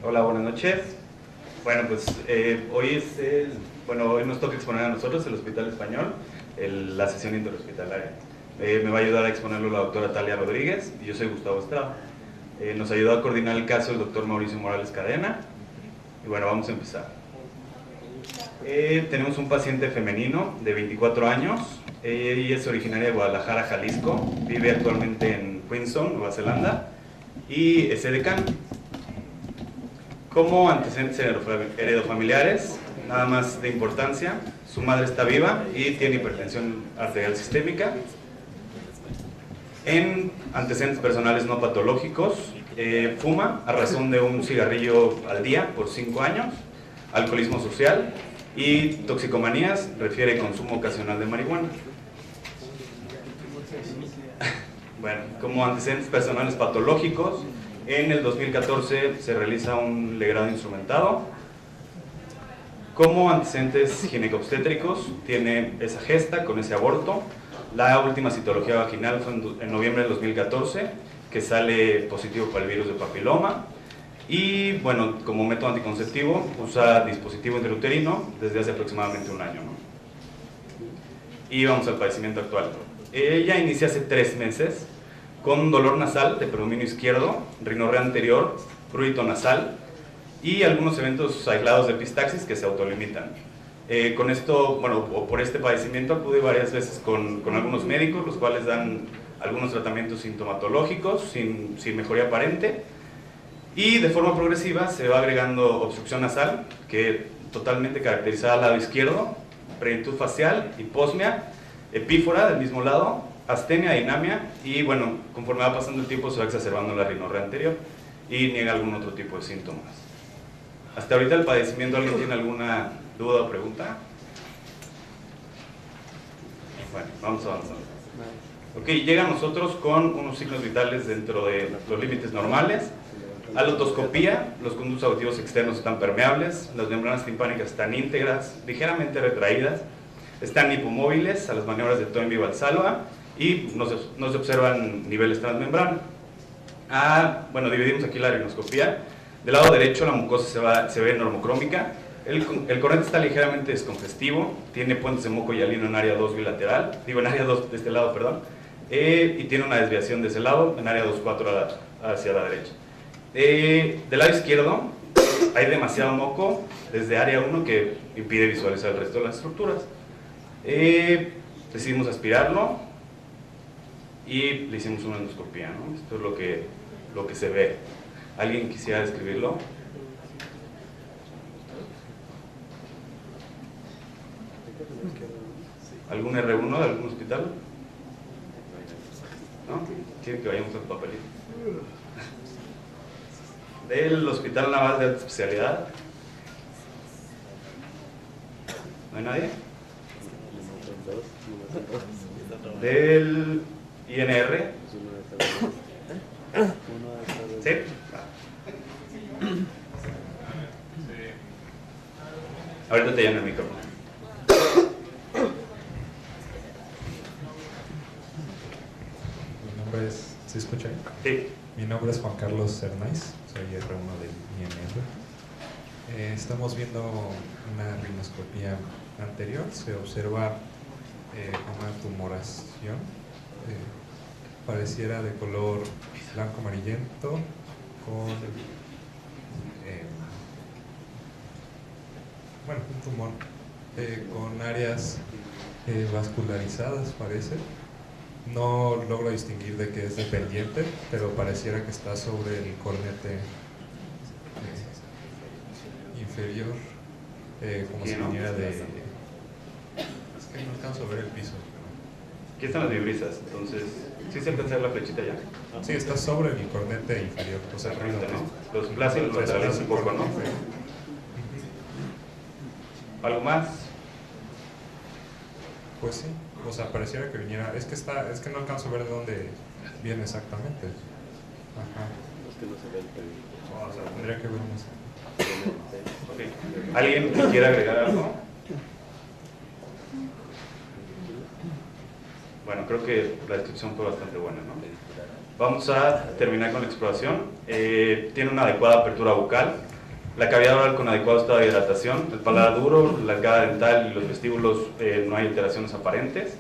Hola, buenas noches. Bueno, pues hoy hoy nos toca exponer a nosotros el Hospital Español, la sesión interhospitalaria. Me va a ayudar a exponerlo la doctora Talia Rodríguez y yo soy Gustavo Estrada. Nos ayudó a coordinar el caso el doctor Mauricio Morales Cadena. Y bueno, vamos a empezar. Tenemos un paciente femenino de 24 años. Ella es originaria de Guadalajara, Jalisco. Vive actualmente en Queenstown, Nueva Zelanda. Y es edecán. Como antecedentes heredofamiliares, nada más de importancia, su madre está viva y tiene hipertensión arterial sistémica. En antecedentes personales no patológicos, fuma a razón de un cigarrillo al día por 5 años, alcoholismo social y toxicomanías, refiere consumo ocasional de marihuana. Bueno, como antecedentes personales patológicos, en el 2014 se realiza un legrado instrumentado. Como antecedentes ginecobstétricos, tiene esa gesta con ese aborto. La última citología vaginal fue en noviembre del 2014, que sale positivo para el virus de papiloma. Y bueno, como método anticonceptivo, usa dispositivo intrauterino desde hace aproximadamente un año, ¿no? Y vamos al padecimiento actual. Ella inicia hace 3 meses con dolor nasal de predominio izquierdo, rinorrea anterior, prurito nasal y algunos eventos aislados de epistaxis que se autolimitan. Con esto, bueno, o por este padecimiento acude varias veces con algunos médicos, los cuales dan algunos tratamientos sintomatológicos sin mejoría aparente, y de forma progresiva se va agregando obstrucción nasal, que totalmente caracterizada al lado izquierdo, plenitud facial, hiposmia, epífora del mismo lado, astenia, dinamia, y bueno, conforme va pasando el tiempo se va exacerbando la rinorrea anterior y niega algún otro tipo de síntomas. Hasta ahorita el padecimiento, ¿alguien tiene alguna duda o pregunta? Bueno, vamos avanzando. Ok, llega a nosotros con unos signos vitales dentro de los límites normales. Alotoscopía, los conductos auditivos externos están permeables, las membranas timpánicas están íntegras, ligeramente retraídas, están hipomóviles a las maniobras de Toynbee-Valsalva y no se observan niveles transmembrana. Bueno, dividimos aquí la rinoscopía. Del lado derecho la mucosa se ve normocrómica, el cornete está ligeramente descongestivo, tiene puentes de moco hialino en área 2 bilateral, en área 2 de este lado, perdón, y tiene una desviación de ese lado, en área 2-4 hacia la derecha. Del lado izquierdo hay demasiado moco desde área 1 que impide visualizar el resto de las estructuras. Decidimos aspirarlo y le hicimos una endoscopía, ¿no? Esto es lo que se ve. ¿Alguien quisiera describirlo? ¿Algún R1 de algún hospital? ¿No? ¿Quiere que vayamos al papelito? Del Hospital Naval de Alta Especialidad. ¿No hay nadie? Del INR. ¿Sí? Ahorita te llamo el micrófono. Mi nombre es... ¿Se escucha? Sí. Mi nombre es Juan Carlos Cernais, soy R1 del INR. Estamos viendo una rinoscopía anterior, se observa una tumoración, pareciera de color blanco amarillento, con un tumor con áreas vascularizadas, parece. No logro distinguir de qué es dependiente, pero pareciera que está sobre el cornete inferior, como si viniera de... Es que no alcanzo a ver el piso. Aquí están las vibrisas, entonces, ¿sí se alcanza a ver la flechita ya? Sí, está sobre el cornete inferior, o sea, arriba, ¿no? Los plácidos los laterales un poco, ¿no? ¿Algo más? Pues sí, o sea, pareciera que viniera... Es que no alcanzo a ver de dónde viene exactamente. Ajá. Es que no se ve el pelo. O sea, tendría que ver más. Okay. ¿Alguien que quiera agregar algo? Bueno, creo que la descripción fue bastante buena, ¿no? Vamos a terminar con la exploración. Tiene una adecuada apertura bucal. la cavidad oral con adecuado estado de hidratación, el paladar duro, la arcada dental y los vestíbulos no hay alteraciones aparentes.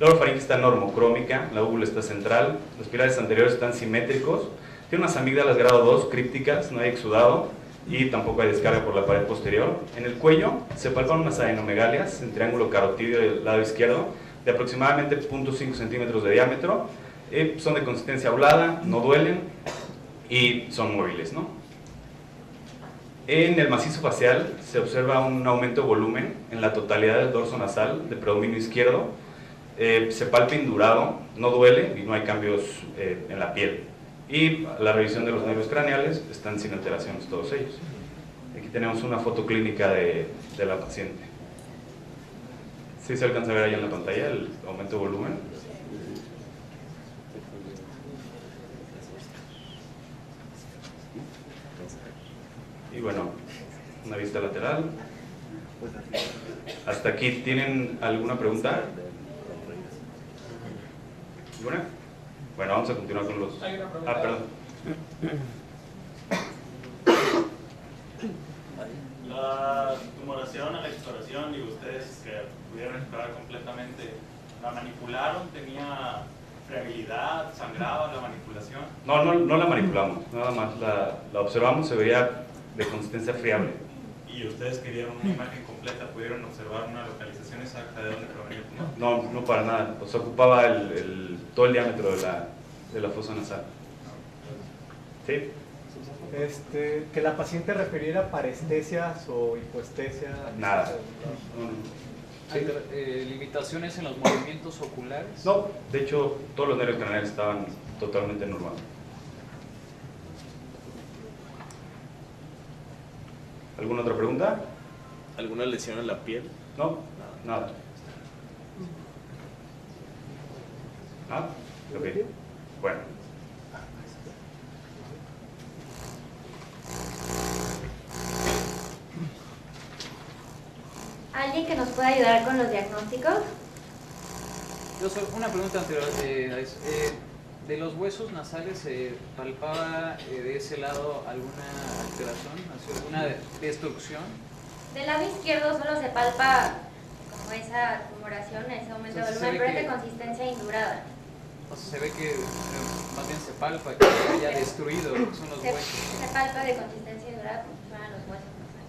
La orofaringe está normocrómica, la úvula está central, los pilares anteriores están simétricos, tiene unas amígdalas grado 2 crípticas, no hay exudado y tampoco hay descarga por la pared posterior. En el cuello se palpan unas adenomegalias en triángulo carotídeo del lado izquierdo de aproximadamente 0.5 centímetros de diámetro, son de consistencia aulada, no duelen y son móviles, ¿no? En el macizo facial se observa un aumento de volumen en la totalidad del dorso nasal de predominio izquierdo, se palpa indurado, no duele y no hay cambios en la piel. Y la revisión de los nervios craneales están sin alteraciones todos ellos. Aquí tenemos una foto clínica de la paciente. ¿Sí se alcanza a ver ahí en la pantalla el aumento de volumen? Y bueno, una vista lateral. Hasta aquí, ¿tienen alguna pregunta? ¿Alguna? Bueno, vamos a continuar con los... Ah, perdón. La tumoración a la exploración, y ustedes que pudieron explorar completamente, ¿la manipularon? ¿Tenía friabilidad? ¿Sangraba la manipulación? No la manipulamos, nada más la observamos, se veía de consistencia friable. ¿Y ustedes que dieron una imagen completa, pudieron observar una localización exacta de dónde provenía el tumor? No para nada, o sea, ocupaba todo el diámetro de la fosa nasal. ¿Sí? Que la paciente refiriera parestesias o hipoestesia. Nada. ¿Hay limitaciones en los movimientos oculares? No, de hecho, todos los nervios craneales estaban totalmente normales. ¿Alguna otra pregunta? ¿Alguna lesión en la piel? No, nada. ¿Ah? Ok. Bueno. ¿Alguien que nos pueda ayudar con los diagnósticos? Yo soy una pregunta anterior. ¿De los huesos nasales se palpaba de ese lado alguna alteración, alguna destrucción? Del lado izquierdo solo se palpa como esa tumoración, ese aumento de volumen, pero es de consistencia indurada. O sea, se ve que más bien se palpa que se haya destruido lo que son los huesos. Se palpa de consistencia indurada como si fueran los huesos nasales.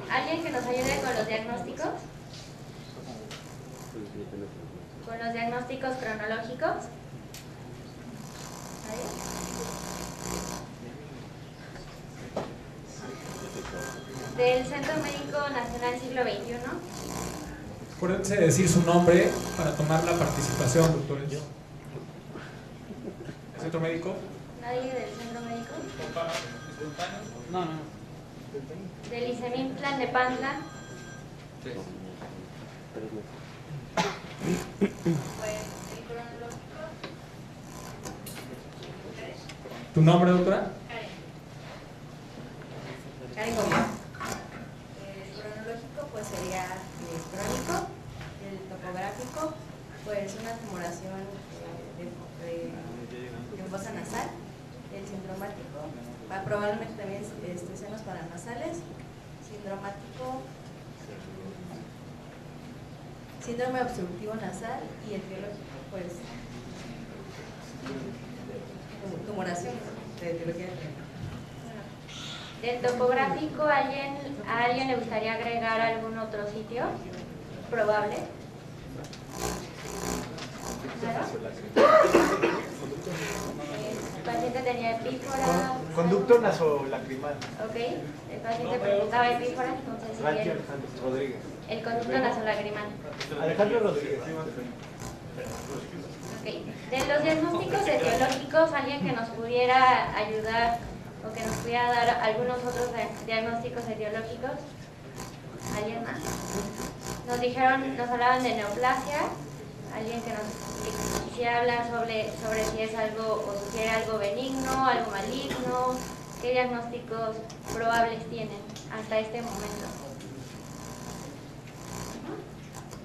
¿Alguien que nos ayude con los diagnósticos? ¿Con los diagnósticos cronológicos? ¿Nadie? Del Centro Médico Nacional Siglo XXI. Acuérdense de decir su nombre para tomar la participación, doctores. ¿El centro médico? ¿Nadie del Centro Médico? No. ¿Del ICEMIN Plan de Pantla? Sí. Pues el cronológico. ¿Tu nombre, doctora? Karen Gómez. El cronológico pues sería crónico, el topográfico pues una tumoración de fosa nasal, el sindromático probablemente también senos paranasales, sindromático, síndrome obstructivo nasal y el biológico pues tumoración de etiología del tren. Del topográfico, ¿a alguien le gustaría agregar algún otro sitio probable? ¿Claro? El paciente tenía epífora. Conducto nasolacrimal. Ok, el paciente presentaba epífora, entonces Rancho sí, Alejandro Rodríguez. el conducto nasolacrimal. Alejandro Rodríguez. Okay. De los diagnósticos etiológicos, alguien que nos pudiera ayudar o que nos pudiera dar algunos otros diagnósticos etiológicos. ¿Alguien más? Nos hablaban de neoplasia. Alguien que nos quisiera hablar sobre si es algo o sugiere algo benigno, algo maligno, qué diagnósticos probables tienen hasta este momento.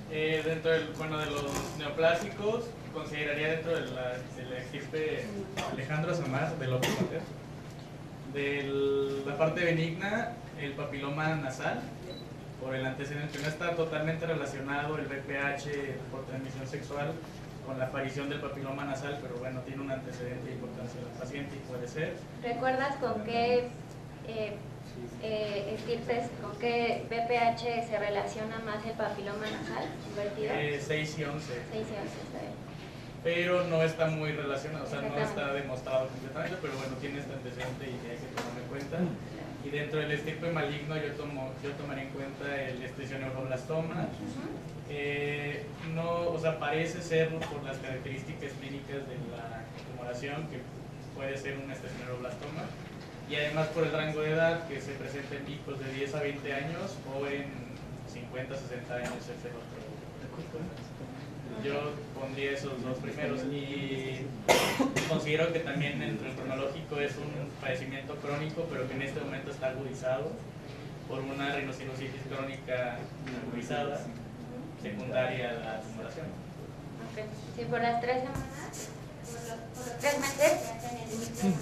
Dentro de los neoplásicos, consideraría dentro de la estirpe Alejandro Samar de López Mateos. De la parte benigna, el papiloma nasal, por el antecedente, no está totalmente relacionado el VPH por transmisión sexual con la aparición del papiloma nasal, pero bueno, tiene un antecedente de importancia en el paciente y puede ser. ¿Recuerdas con qué estirpes, con qué VPH se relaciona más el papiloma nasal invertido? 6 y 11. 6 y 11, está bien. Pero no está muy relacionado, o sea, no está demostrado completamente, pero bueno, tiene este antecedente y hay que tomarlo en cuenta. Y dentro del estirpe maligno yo tomaría en cuenta el esthesioneuroblastoma. No, o sea, parece ser por las características clínicas de la tumoración que puede ser un esthesioneuroblastoma, y además por el rango de edad que se presenta en picos de 10 a 20 años o en 50 a 60 años es el otro. Yo pondría esos dos primeros y considero que también dentro del cronológico es un padecimiento crónico, pero que en este momento está agudizado por una rinosinusitis crónica agudizada secundaria a la tumoración. Okay. Sí, por las 3 semanas, por los 3 meses,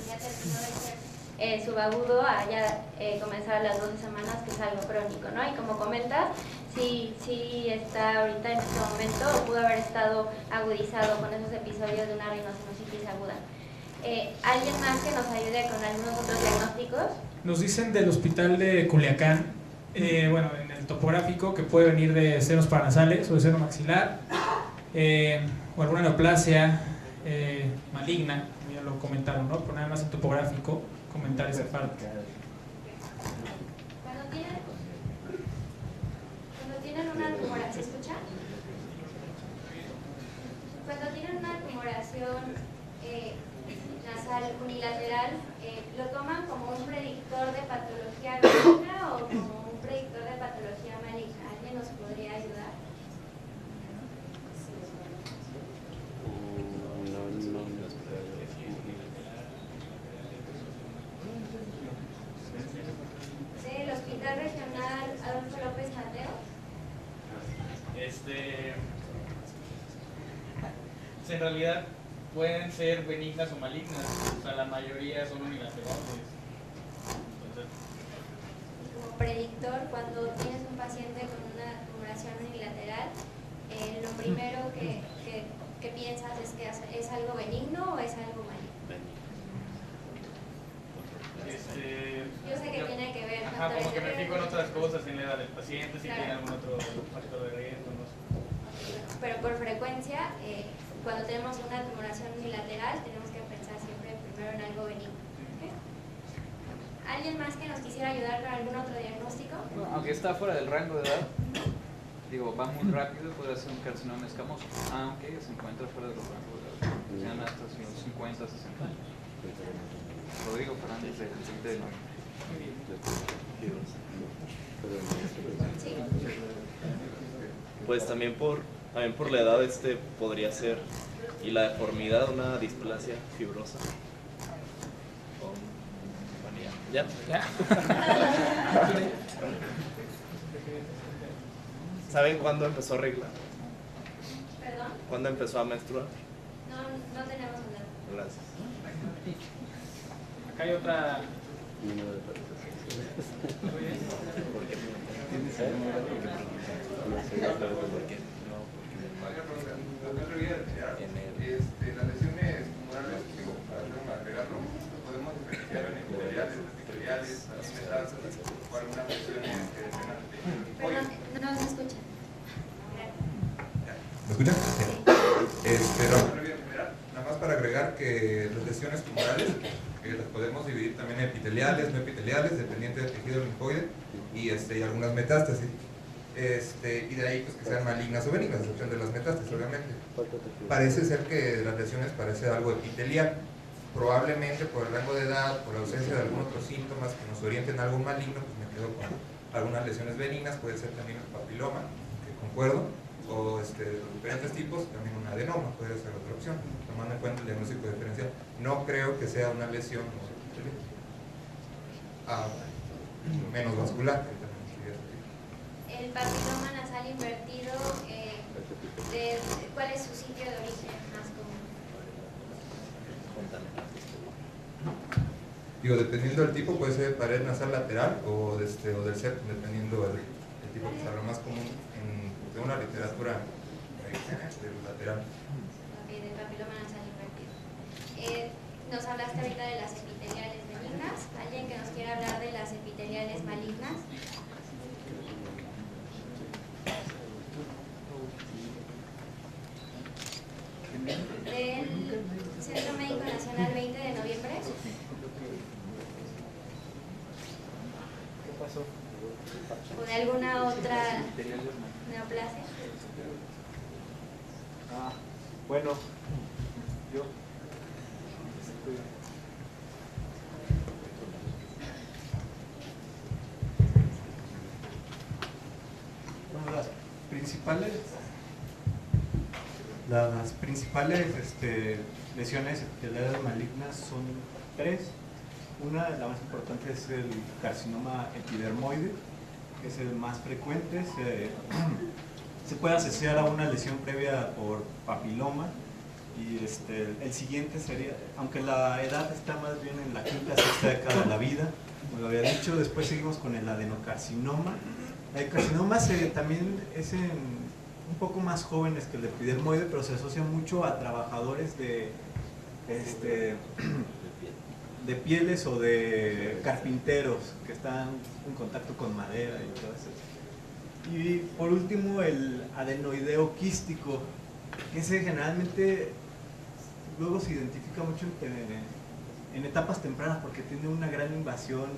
ya terminó de ser subagudo a ya comenzar las 12 semanas, que es algo crónico, ¿no? Y como comentas, sí está ahorita en este momento, o pudo haber estado agudizado con esos episodios de una rinosinusitis aguda. ¿Alguien más que nos ayude con algunos otros diagnósticos? Nos dicen del hospital de Culiacán, bueno, en el topográfico, que puede venir de senos paranasales o de seno maxilar, o alguna neoplasia maligna, ya lo comentaron, ¿no? Pero nada más en topográfico comentar esa parte. Cuando tienen una tumoración, ¿se escucha? Cuando tienen una tumoración nasal unilateral, ¿lo toman como un predictor de patología benigna o como un predictor de patología maligna? ¿Alguien nos podría ayudar? ¿El Hospital Regional Adolfo López Mateos? En realidad pueden ser benignas o malignas, o sea, la mayoría son unilaterales. Entonces, como predictor, cuando tienes un paciente con una tumoración unilateral, lo primero que piensas es que es algo benigno o es algo maligno. Yo sé que tiene que ver con como que me fijo en otras cosas, en la edad del paciente, si tiene algún otro factor de riesgo, no sé. Pero por frecuencia, cuando tenemos una tumoración unilateral, tenemos que pensar siempre primero en algo benigno. ¿Okay? ¿Alguien más que nos quisiera ayudar con algún otro diagnóstico? Bueno, aunque está fuera del rango de edad, digo, va muy rápido, puede ser un carcinoma escamoso, aunque se encuentra fuera del rango de edad, sean hasta 50, 60 años. Rodrigo Fernández del CIT de Noche. Pues también por la edad podría ser, y la deformidad, una displasia fibrosa. ¿Ya? ¿Saben cuándo empezó a reglar? ¿Perdón? ¿Cuándo empezó a menstruar? No tenemos un dato. Gracias. Acá hay otra. Las lesiones tumorales, para hacer un agregado, podemos diferenciar en epiteliales, metástasis o algunas lesiones que tengan Perdón, no nos escuchan. ¿Me escuchan? Nada más para agregar que las lesiones tumorales las podemos dividir también en epiteliales, no epiteliales, dependiente del tejido linfoide y algunas metástasis. Y de ahí pues que sean malignas o benignas, a excepción de las metástasis, obviamente. Parece ser que las lesiones parece algo epitelial, probablemente por el rango de edad, por la ausencia de algún otro síntomas que nos orienten a algo maligno, pues me quedo con algunas lesiones benignas, puede ser también el papiloma, que concuerdo, o los diferentes tipos, también un adenoma puede ser otra opción, tomando en cuenta el diagnóstico diferencial. No creo que sea una lesión menos vascular. El papiloma nasal invertido, ¿cuál es su sitio de origen más Digo, dependiendo del tipo, puede ser pared nasal lateral o del septum, dependiendo del tipo que sea lo más común de una literatura lateral. Ok, del papiloma nasal invertido. Nos hablaste ahorita de las epiteliales benignas. ¿Alguien que nos quiera hablar de las epiteliales malignas? Del Centro Médico Nacional 20 de noviembre. ¿Qué pasó? ¿O de alguna otra neoplasia? Bueno, yo. Bueno, las principales lesiones epiteliales malignas son tres. Una, la más importante, es el carcinoma epidermoide, que es el más frecuente. Se puede asociar a una lesión previa por papiloma, y el siguiente sería, aunque la edad está más bien en la quinta, sexta década de la vida, como lo había dicho. Después seguimos con el adenocarcinoma. El carcinoma también es un poco más jóvenes que el epidermoide, pero se asocia mucho a trabajadores de pieles o de carpinteros que están en contacto con madera y todo eso. Y por último, el adenoideo quístico, que ese generalmente luego se identifica mucho en etapas tempranas porque tiene una gran invasión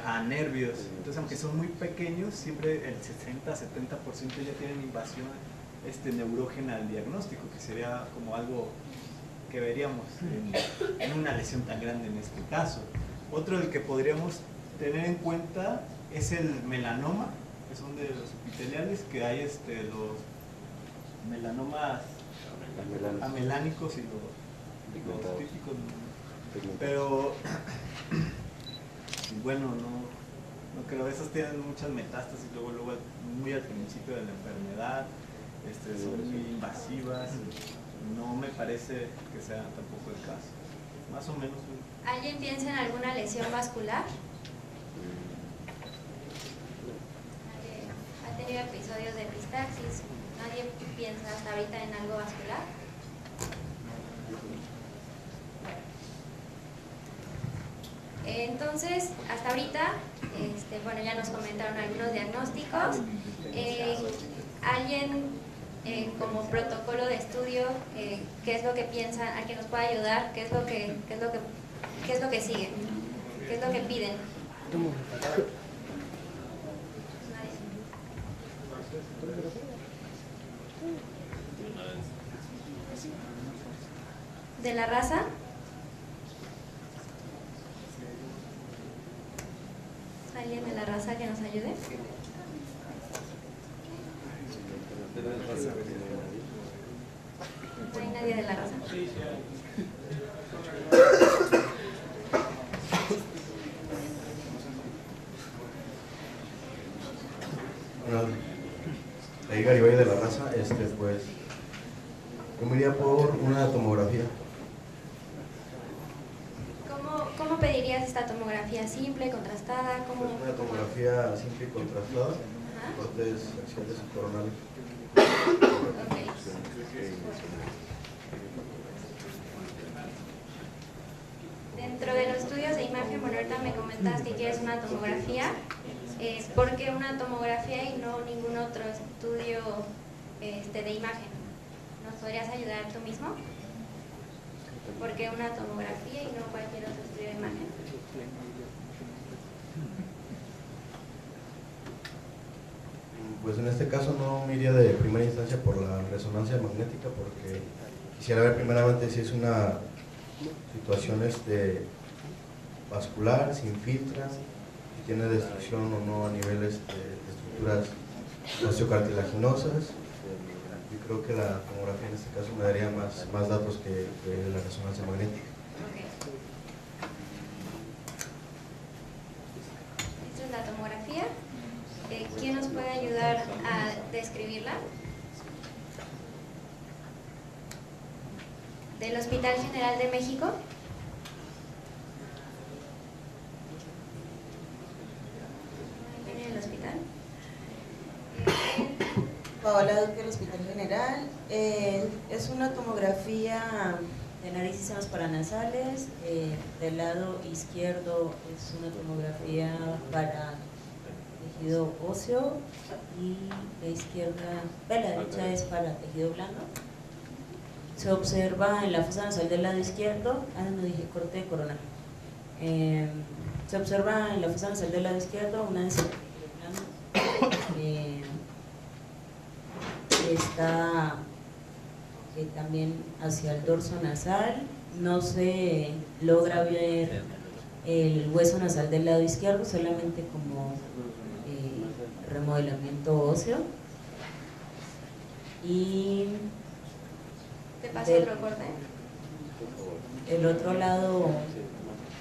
a nervios. Entonces, aunque son muy pequeños, siempre el 60-70% ya tienen invasión neurógena al diagnóstico, que sería como algo que veríamos en una lesión tan grande en este caso. Otro del que podríamos tener en cuenta es el melanoma, que son de los epiteliales, que hay los melanomas amelánicos y los típicos, pero bueno, no creo, esos tienen muchas metástasis, luego muy al principio de la enfermedad, son muy invasivas. No me parece que sea tampoco el caso. Más o menos. ¿Alguien piensa en alguna lesión vascular? ¿Ha tenido episodios de epistaxis? ¿Nadie piensa hasta ahorita en algo vascular? Entonces, hasta ahorita, bueno, ya nos comentaron algunos diagnósticos. ¿Alguien como protocolo de estudio, qué es lo que piensan, a que nos pueda ayudar, qué es lo que sigue, qué es lo que piden? ¿De la raza? ¿Alguien de la raza que nos ayude? ¿No hay nadie de la raza? Bueno, ahí Garibay de la raza, pues yo me iría por una tomografía. ¿Cómo pedirías esta tomografía? ¿Simple, contrastada? Pues una tomografía simple y contrastada, cortes axiales y coronales. Okay. Dentro de los estudios de imagen, bueno, ahorita me comentas que quieres una tomografía. ¿Por qué una tomografía y no ningún otro estudio de imagen? ¿Nos podrías ayudar tú mismo? ¿Por qué una tomografía y no cualquier otro estudio de imagen? Pues en este caso no me iría de primera instancia por la resonancia magnética, porque quisiera ver primeramente si es una situación vascular, si infiltra, si tiene destrucción o no a nivel de estructuras osteocartilaginosas. Yo creo que la tomografía en este caso me daría más datos que la resonancia magnética. Okay. Esta es la tomografía. ¿Quién nos puede ayudar a describirla? ¿Del Hospital General de México? Paola Duque del Hospital General. Es una tomografía de nariz y senos paranasales. Del lado izquierdo es una tomografía para tejido óseo y la derecha es para tejido blando. Se observa en la fosa nasal del lado izquierdo, no dije corte de corona. Se observa en la fosa nasal del lado izquierdo una densidad de tejido blando. Está también hacia el dorso nasal. No se logra ver el hueso nasal del lado izquierdo, solamente como remodelamiento óseo. Y ¿te paso otro corte? El otro lado,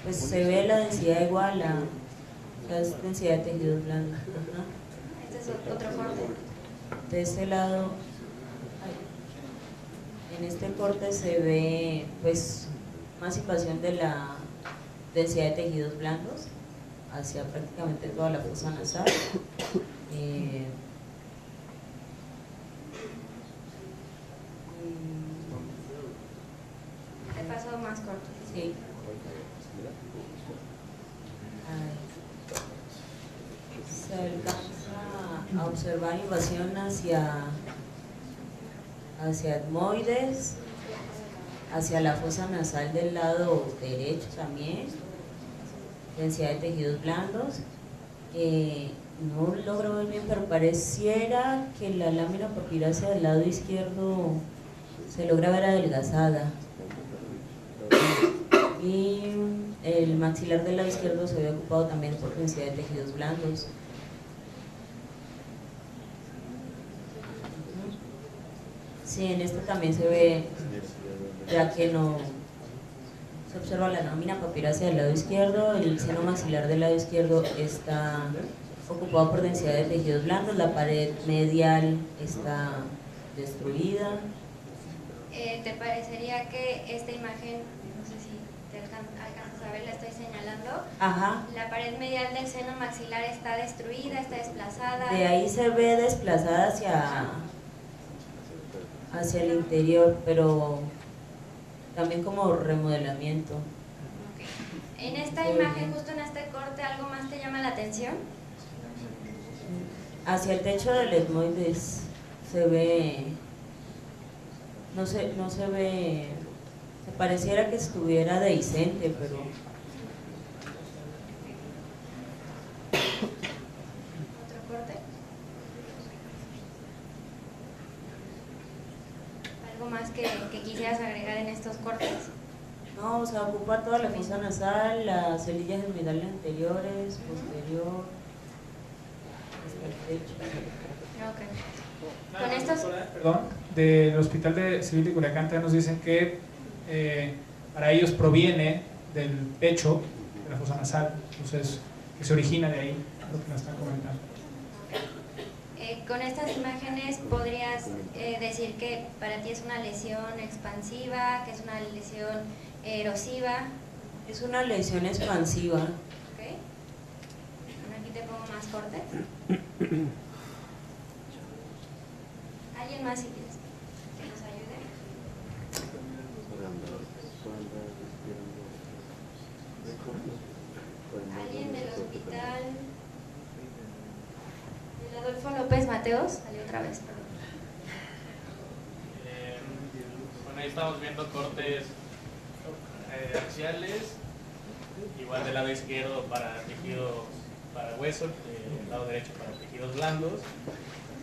pues se ve la densidad igual a la densidad de tejidos blandos. Ajá. Este es otro corte. De este lado, en este corte se ve pues más invasión de la densidad de tejidos blandos hacia prácticamente toda la fosa nasal. Te paso más corto. Sí. Se alcanza a observar invasión hacia etmoides, hacia la fosa nasal del lado derecho también, densidad de tejidos blandos. No logro ver bien, pero pareciera que la lámina papirácea del lado izquierdo se logra ver adelgazada. Y el maxilar del lado izquierdo se ve ocupado también por densidad de tejidos blandos. Sí, en este también se ve, ya que no se observa la lámina papirácea del lado izquierdo, el seno maxilar del lado izquierdo está ocupado por densidad de tejidos blandos, la pared medial está destruida. ¿Te parecería que esta imagen, no sé si te alcanzas a ver, la estoy señalando? Ajá. La pared medial del seno maxilar está destruida, está desplazada. De ahí se ve desplazada hacia el interior, pero también como remodelamiento. En esta imagen, justo en este corte, ¿algo más te llama la atención? Hacia el techo del etmoides se ve, no se ve, se pareciera que estuviera dehiscente, pero ¿otro corte? ¿Algo más que quisieras agregar en estos cortes? no, o sea, ocupa toda la fosa nasal, las celillas germinales anteriores, posterior, hasta el techo. Ok. Con estos... Perdón, del Hospital Civil de Culiacán también nos dicen que para ellos proviene del pecho, de la fosa nasal, entonces que se origina de ahí, lo que nos están comentando. Con estas imágenes podrías decir que para ti es una lesión expansiva, que es una lesión erosiva. Es una lesión expansiva. Okay. Bueno, aquí te pongo más cortes. ¿Alguien más si quieres que nos ayude? ¿Alguien del hospital? ¿El Adolfo López Mateos? Salió otra vez, perdón. Bueno, ahí estamos viendo cortes axiales, igual del lado izquierdo para tejidos, para hueso, del lado derecho para tejidos blandos.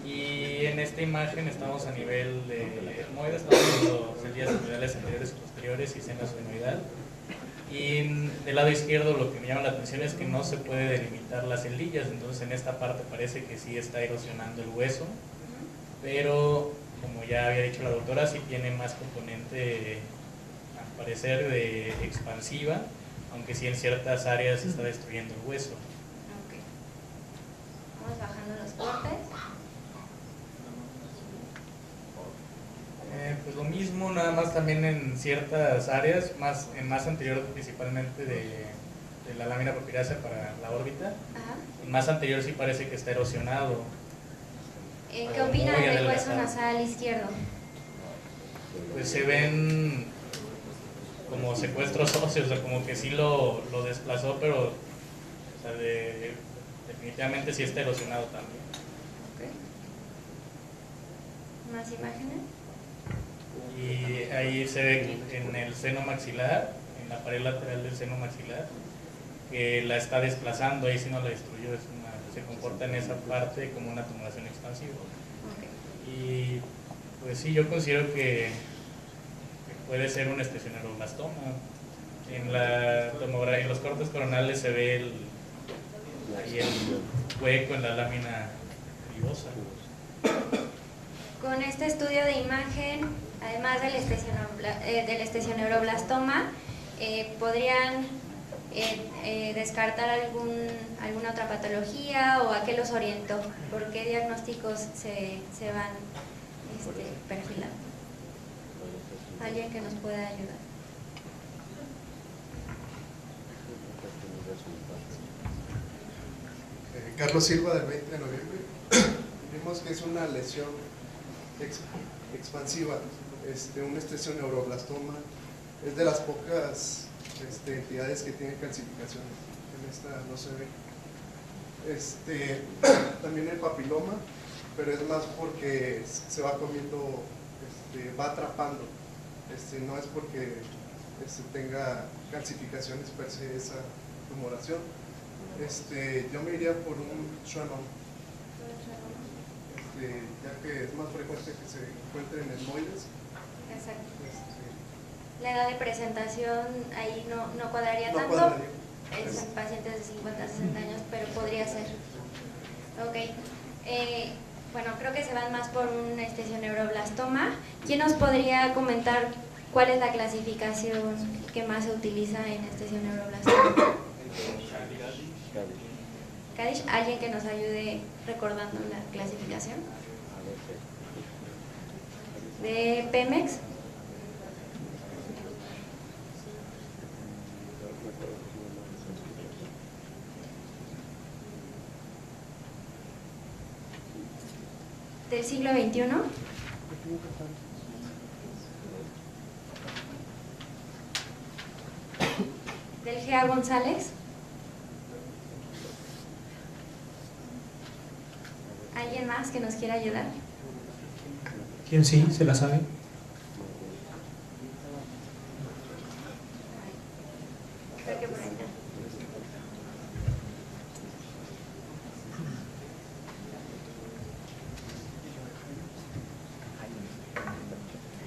Y en esta imagen estamos a nivel de etmoides, estamos viendo celillas etmoidales anteriores y posteriores y seno esfenoidal. Y del lado izquierdo lo que me llama la atención es que no se puede delimitar las celillas, entonces en esta parte parece que sí está erosionando el hueso, pero como ya había dicho la doctora, sí tiene más componente, al parecer, de expansiva, aunque sí en ciertas áreas está destruyendo el hueso. Okay. Vamos bajando los cortes. Pues lo mismo, nada más también en ciertas áreas, más anterior principalmente de la lámina papirácea para la órbita. Ajá. Más anterior sí parece que está erosionado. ¿Qué opinan muy del hueso adelgazado. nasal izquierdo? Pues se ven como secuestros óseos, o sea, como que sí lo desplazó, pero o sea, definitivamente sí está erosionado también. ¿Más imágenes? Y ahí se ve en el seno maxilar, en la pared lateral del seno maxilar, que la está desplazando, ahí sí no la destruyó, se comporta en esa parte como una tumoración expansiva. Y pues sí, yo considero que puede ser un estesioneuroblastoma. En los cortes coronales se ve ahí el hueco en la lámina nerviosa. Con este estudio de imagen, además del estesioneuroblastoma, ¿podrían descartar alguna otra patología o a qué los orientó? ¿Por qué diagnósticos se van perfilando? ¿Alguien que nos pueda ayudar? Carlos Silva, del 20 de noviembre. Vimos que es una lesión expansiva, un estesioneuroblastoma. Es de las pocas entidades que tienen calcificaciones. En esta no se ve. También el papiloma, pero es más porque se va comiendo, va atrapando. No es porque tenga calcificaciones per se esa tumoración. Yo me iría por un Schwann, ya que es más frecuente que se encuentren etmoides. Exacto. La edad de presentación ahí no cuadraría No tanto. cuadraría. Es en pacientes de 50 60 años, pero podría ser. Ok. Bueno, creo que se van más por un estesioneuroblastoma. ¿Quién nos podría comentar cuál es la clasificación que más se utiliza en estesioneuroblastoma? Kadish, ¿alguien que nos ayude recordando la clasificación? ¿De Pemex? ¿Del siglo XXI? ¿Del G.A. González? ¿Alguien más que nos quiera ayudar? ¿Quién sí? ¿Se la sabe? Creo que por ahí.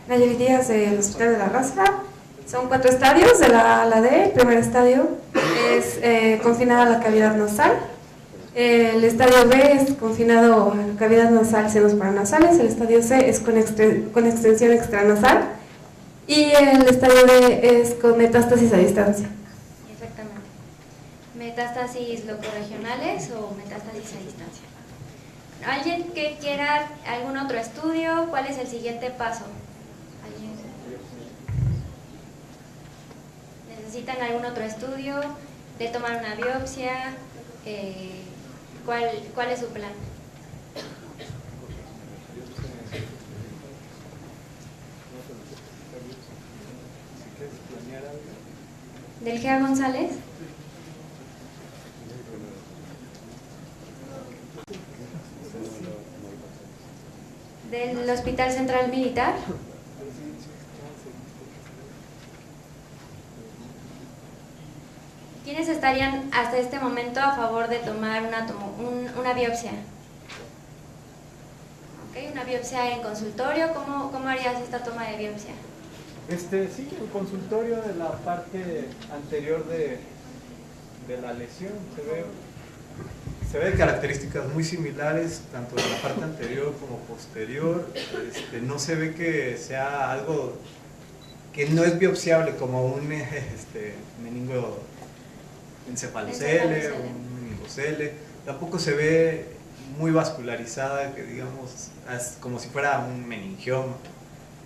Nayeli Díaz del Hospital de la Raza. Son 4 estadios de la A a la D. El primer estadio es confinada a la cavidad nasal. El estadio B es confinado a la cavidad nasal, senos paranasales. El estadio C es con extensión extranasal. Y el estadio D es con metástasis a distancia. Exactamente. ¿Metástasis locorregionales o metástasis a distancia? ¿Alguien que quiera algún otro estudio? ¿Cuál es el siguiente paso? ¿Alguien? ¿Necesitan algún otro estudio? ¿De tomar una biopsia? ¿Cuál es su plan? ¿Del G.A. González? ¿Del Hospital Central Militar? ¿Quiénes estarían hasta este momento a favor de tomar una biopsia? ¿Okay? Una biopsia en consultorio, ¿cómo harías esta toma de biopsia? Sí, el consultorio de la parte anterior de la lesión se ve características muy similares tanto de la parte anterior como posterior. No se ve que sea algo que no es biopsiable como un meningo encefalocele o un meningocele. Tampoco se ve muy vascularizada, que digamos como si fuera un meningioma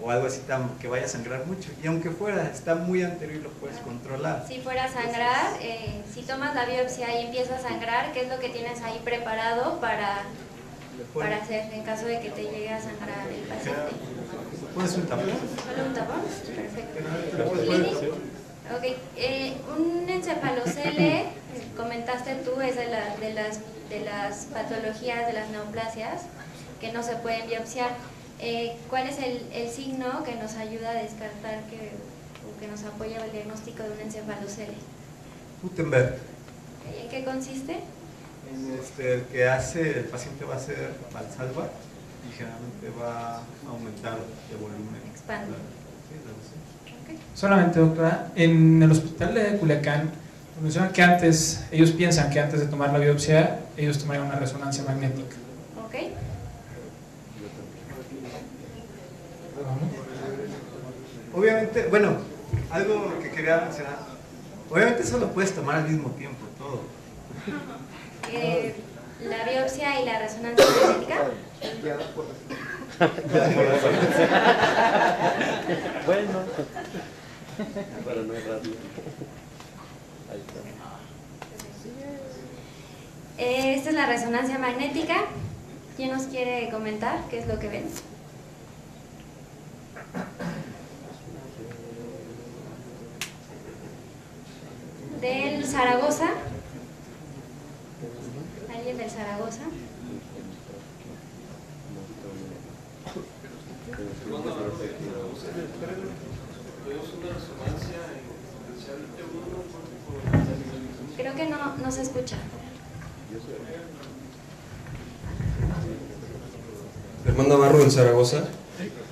o algo así que vaya a sangrar mucho. Y aunque fuera, está muy anterior y lo puedes controlar. Si fuera a sangrar, si tomas la biopsia y empieza a sangrar, ¿qué es lo que tienes ahí preparado para para hacer en caso de que te llegue a sangrar el paciente? ¿Puedes un tapón? ¿Solo un tapón? Perfecto. Lili, un encefalocele, comentaste tú, es de las patologías de las neoplasias que no se pueden biopsiar. ¿Cuál es el signo que nos ayuda a descartar o que nos apoya el diagnóstico de un encefalocele? Gutenberg. ¿En qué consiste? El que hace, el paciente va a hacer Valsalva y generalmente va a aumentar de volumen. Expande. Solamente, doctora, en el hospital de Culiacán mencionan que antes, ellos piensan que antes de tomar la biopsia, ellos tomarían una resonancia magnética. Ok. Obviamente, bueno, algo que quería mencionar, obviamente eso lo puedes tomar al mismo tiempo, todo. ¿La biopsia y la resonancia magnética? Bueno, para no errarlo. Ahí está. Esta es la resonancia magnética. ¿Quién nos quiere comentar qué es lo que ven? Del Zaragoza. ¿Alguien del Zaragoza? Creo que no se escucha. Germán Navarro del Zaragoza,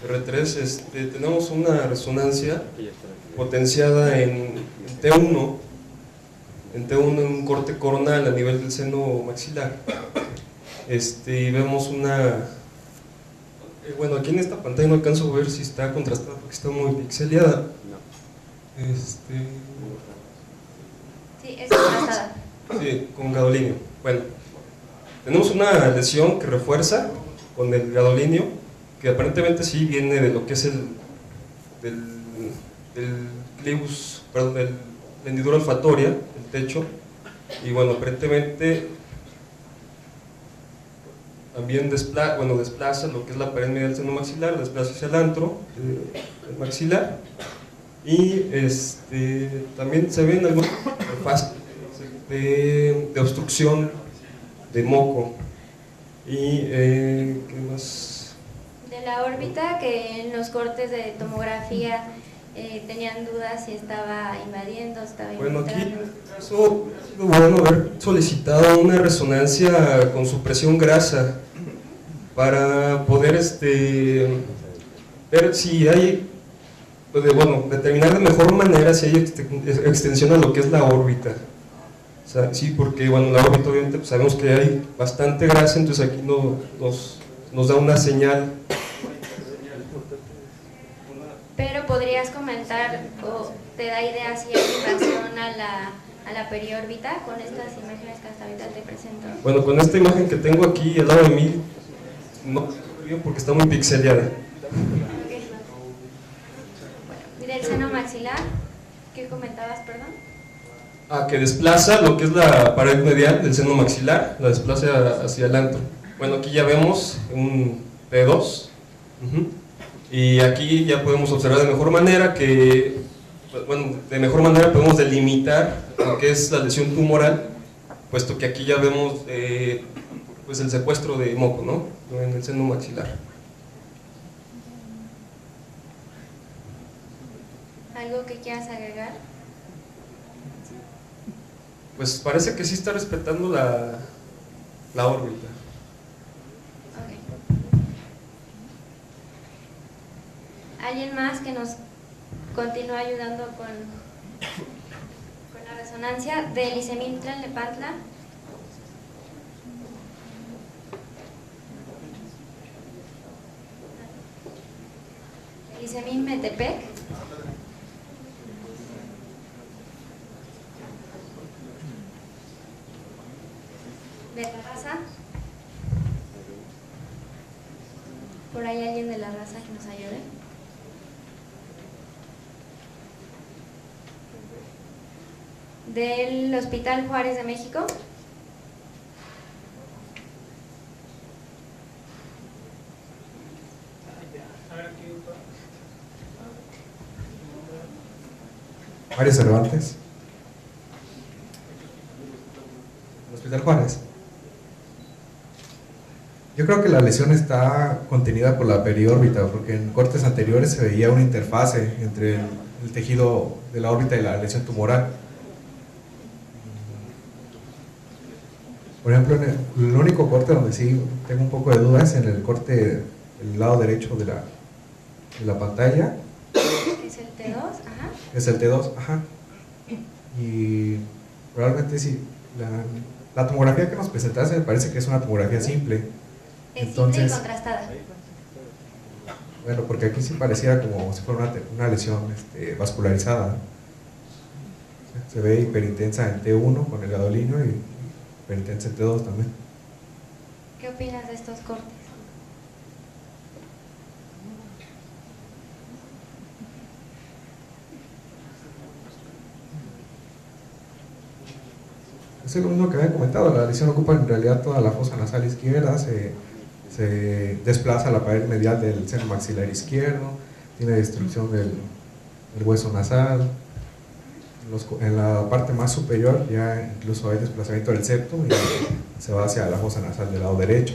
R3, tenemos una resonancia potenciada en T1, en un corte coronal a nivel del seno maxilar. Y vemos una... bueno, aquí en esta pantalla no alcanzo a ver si está contrastada porque está muy pixeleada. Sí, es contrastada. Sí, con gadolinio. Bueno, tenemos una lesión que refuerza con el gadolinio, que aparentemente sí viene de lo que es del clivus, perdón, del la hendidura olfatoria, el techo, y bueno, aparentemente también desplaza lo que es la pared media del seno maxilar, desplaza hacia el antro el maxilar, y también se ven algunas fases de obstrucción de moco. Y ¿qué más? De la órbita, que en los cortes de tomografía tenían dudas si estaba invadiendo, estaba bueno, aquí infiltrando. en este caso ha sido bueno haber solicitado una resonancia con supresión grasa para poder ver si hay, determinar de mejor manera si hay extensión a lo que es la órbita. O sea, sí, porque bueno, la órbita obviamente pues, sabemos que hay bastante grasa, entonces aquí nos da una señal. Pero podrías comentar o te da idea si hay invasión a la periórbita con estas imágenes que hasta ahorita te presento. Bueno, con esta imagen que tengo aquí al lado de mí, no bien porque está muy pixeleada. Okay. Bueno, del seno maxilar, ¿qué comentabas, perdón? Que desplaza lo que es la pared medial del seno maxilar, la desplaza hacia el antro. Bueno, aquí ya vemos un T2. Y aquí ya podemos observar de mejor manera podemos delimitar lo que es la lesión tumoral, puesto que aquí ya vemos pues el secuestro de moco, ¿no? En el seno maxilar. ¿Algo que quieras agregar? Pues parece que sí está respetando la órbita. ¿Alguien más que nos continúe ayudando con la resonancia del Isemín Tlalnepantla? El Isemín Metepec. ¿De la raza? ¿Por ahí alguien de la raza que nos ayude? Del Hospital Juárez de México. A ver, aquí. Mario Cervantes. El Hospital Juárez. Yo creo que la lesión está contenida por la periórbita, porque en cortes anteriores se veía una interfase entre el tejido de la órbita y la lesión tumoral. Por ejemplo, el único corte donde sí tengo un poco de duda es en el corte del lado derecho de la pantalla. ¿Es el T2? Ajá. Es el T2, ajá. Y probablemente sí, la tomografía que nos presentaste me parece que es una tomografía simple. Es Entonces, simple y contrastada. bueno, porque aquí sí pareciera como si fuera una lesión vascularizada. Se ve hiperintensa en T1 con el gadolíneo y hiperintensa en T2 también. ¿Qué opinas de estos cortes? Es lo mismo que había comentado, la lesión ocupa en realidad toda la fosa nasal izquierda, se desplaza la pared medial del seno maxilar izquierdo, tiene destrucción del hueso nasal, en la parte más superior ya incluso hay desplazamiento del septum y se va hacia la fosa nasal del lado derecho.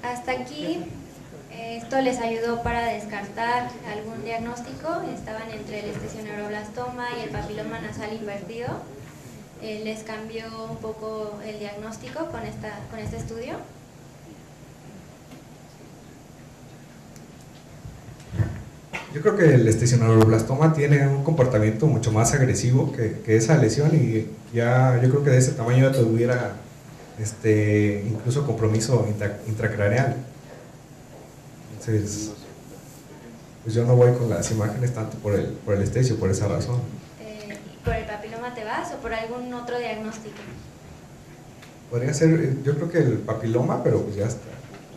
Hasta aquí, esto les ayudó para descartar algún diagnóstico. Estaban entre el estesioneuroblastoma y el papiloma nasal invertido. Les cambió un poco el diagnóstico con este estudio. Yo creo que el estesioneuroblastoma tiene un comportamiento mucho más agresivo que esa lesión, y ya yo creo que de ese tamaño ya tuviera incluso compromiso intracraneal. Entonces, pues yo no voy con las imágenes tanto por el estesio, por esa razón. ¿Por el papiloma te vas o por algún otro diagnóstico? Podría ser, yo creo que el papiloma, pero pues ya está,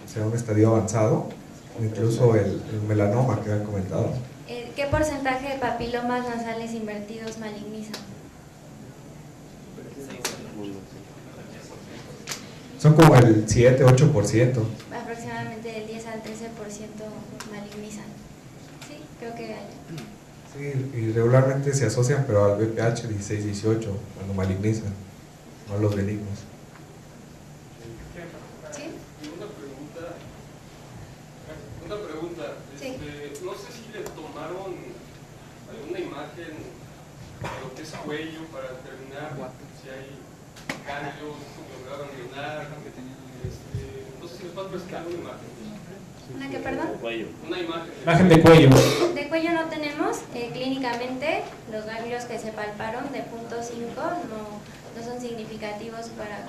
o sea, un estadio avanzado, incluso el melanoma que habían comentado. ¿Qué porcentaje de papilomas nasales invertidos malignizan? Son como el 7-8%. Aproximadamente del 10 al 13% malignizan. Sí, creo que hay. Sí, y regularmente se asocian, pero al BPH 16-18, cuando malignizan, no a los benignos. ¿Sí? Una pregunta. Sí. No sé si le tomaron alguna imagen de lo que es cuello para determinar si hay ganglios, ganglionar. No sé si les puedo presentar alguna imagen. ¿Una qué, perdón? Una imagen. Imagen de cuello. De cuello no tenemos. Clínicamente, los ganglios que se palparon de punto 5 no son significativos para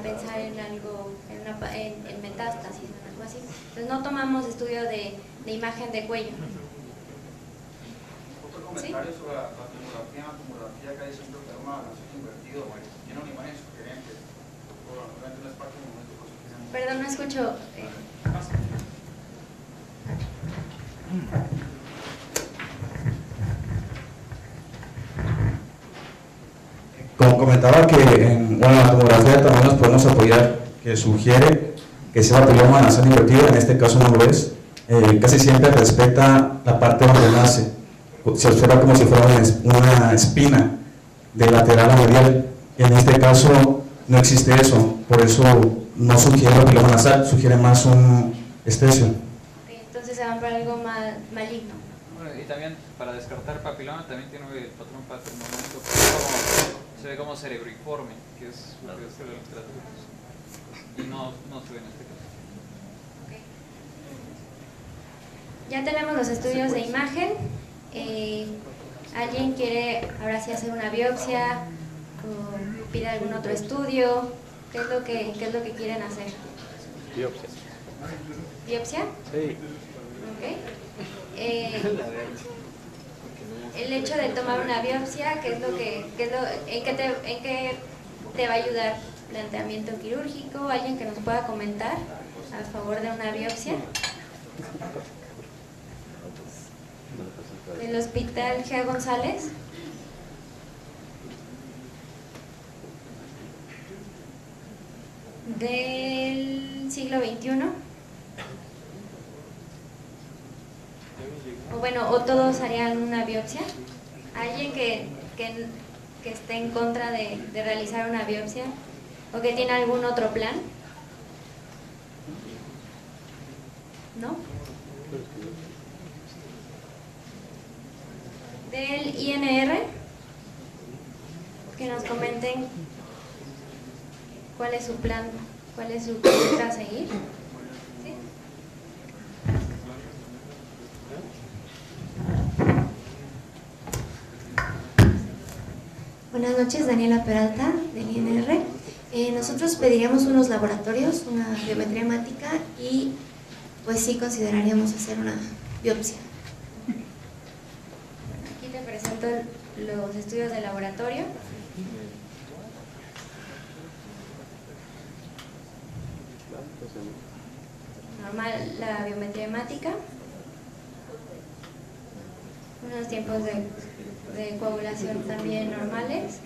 pensar en algo, en metástasis o algo así. Entonces no tomamos estudio de imagen de cuello. Otro comentario sobre la tomografía que hay siempre que toma invertido, tiene una imagen sugerente. Obviamente no es parte del momento. Perdón, no escucho. Como comentaba que en la tomografía también nos podemos apoyar, que sugiere que ese papiloma nasal invertido, en este caso no lo es, casi siempre respeta la parte donde nace, se observa como si fuera una espina de lateral a medial, y en este caso no existe eso, por eso no sugiere papiloma nasal, sugiere más un estesio. Entonces se van por algo maligno. Bueno, y también para descartar papiloma también tiene el patrón paternológico, se ve como cerebriforme, que es lo que es de la literatura, y no se ve en este caso. Okay. Ya tenemos los estudios de imagen. ¿Alguien quiere ahora sí hacer una biopsia o pide algún otro estudio? ¿Qué es lo que quieren hacer? Biopsia. ¿Biopsia? Sí. Ok. El hecho de tomar una biopsia, en qué te va a ayudar? ¿Planteamiento quirúrgico? ¿Alguien que nos pueda comentar a favor de una biopsia? ¿Del Hospital G. González? ¿Del siglo XXI? O bueno, o todos harían una biopsia. ¿Alguien que esté en contra de realizar una biopsia o que tiene algún otro plan? ¿No? Del INR, que nos comenten cuál es su plan, cuál es su conducta a seguir. ¿Sí? Buenas noches, Daniela Peralta, del INR. Nosotros pediríamos unos laboratorios, una biometría hemática y pues sí consideraríamos hacer una biopsia. Aquí te presento los estudios de laboratorio. Normal la biometría hemática. Unos tiempos de coagulación también normales.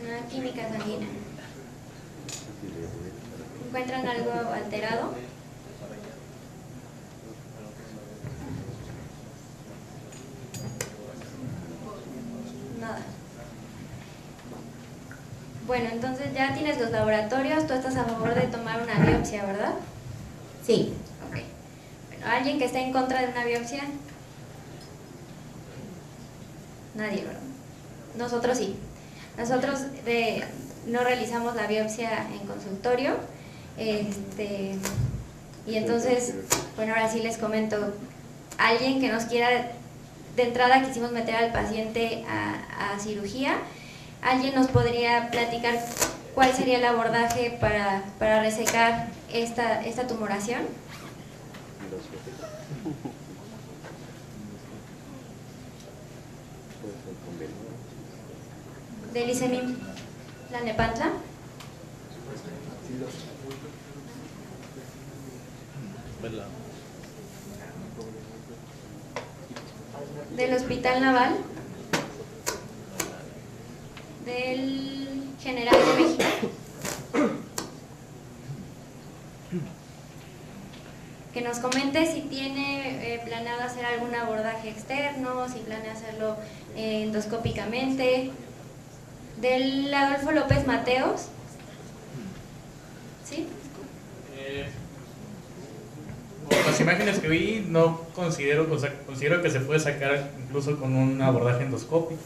Una química sanguínea. ¿Encuentran algo alterado? Nada. Bueno, entonces ya tienes los laboratorios, tú estás a favor de tomar una biopsia, ¿verdad? Sí. Ok. Bueno, ¿alguien que esté en contra de una biopsia? Nadie, ¿verdad? Nosotros sí. Nosotros no realizamos la biopsia en consultorio. Y entonces, bueno, ahora sí les comento. Alguien que nos quiera, de entrada quisimos meter al paciente a cirugía. ¿Alguien nos podría platicar cuál sería el abordaje para resecar esta tumoración? ¿Del ICEMIM Tlalnepantla? ¿Del Hospital Naval? ¿Del General de México? Que nos comente si tiene planeado hacer algún abordaje externo, si planea hacerlo endoscópicamente. ¿Del Adolfo López Mateos? ¿Sí? Por las imágenes que vi, no considero, considero que se puede sacar incluso con un abordaje endoscópico.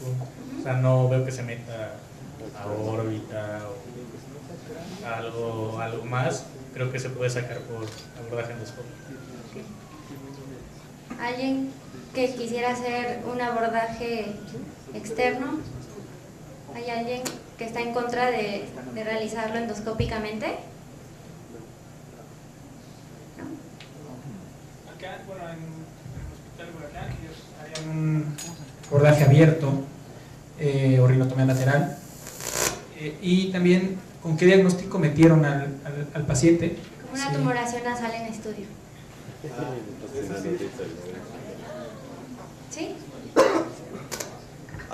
O sea, no veo que se meta a órbita o algo más. Creo que se puede sacar por abordaje endoscópico. ¿Alguien que quisiera hacer un abordaje externo? ¿Hay alguien que está en contra de realizarlo endoscópicamente? Acá, bueno, en el Hospital Guadalajara ellos harían un abordaje abierto, orinotomía lateral, y también con qué diagnóstico metieron al paciente. Como una tumoración nasal en estudio. ¿Sí?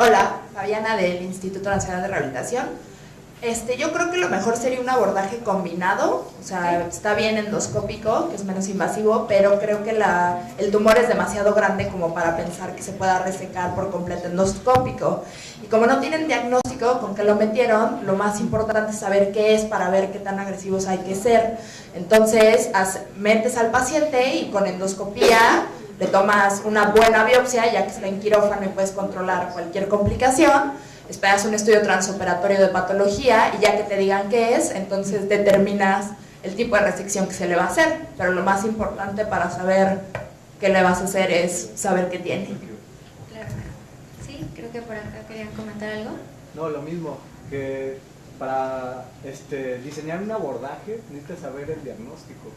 Hola, Fabiana del Instituto Nacional de Rehabilitación. Yo creo que lo mejor sería un abordaje combinado, o sea, está bien endoscópico, que es menos invasivo, pero creo que el tumor es demasiado grande como para pensar que se pueda resecar por completo endoscópico. Y como no tienen diagnóstico con qué lo metieron, lo más importante es saber qué es para ver qué tan agresivos hay que ser. Entonces, metes al paciente y con endoscopía le tomas una buena biopsia, ya que está en quirófano y puedes controlar cualquier complicación. Esperas un estudio transoperatorio de patología y ya que te digan qué es, entonces determinas el tipo de resección que se le va a hacer. Pero lo más importante para saber qué le vas a hacer es saber qué tiene. Claro. Sí, creo que por acá querían comentar algo. No, lo mismo, que para diseñar un abordaje necesitas saber el diagnóstico.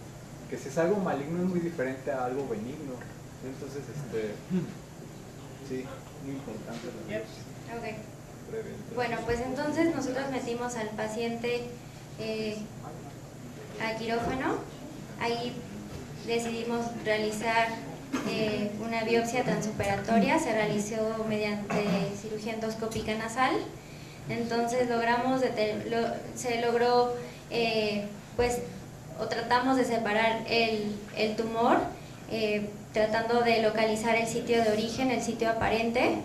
Que si es algo maligno es muy diferente a algo benigno. Entonces, sí, muy importante. Ok. Bueno, pues entonces nosotros metimos al paciente a quirófano. Ahí decidimos realizar una biopsia transoperatoria. Se realizó mediante cirugía endoscópica nasal. Entonces se logró, pues, o tratamos de separar el tumor, tratando de localizar el sitio de origen, el sitio aparente.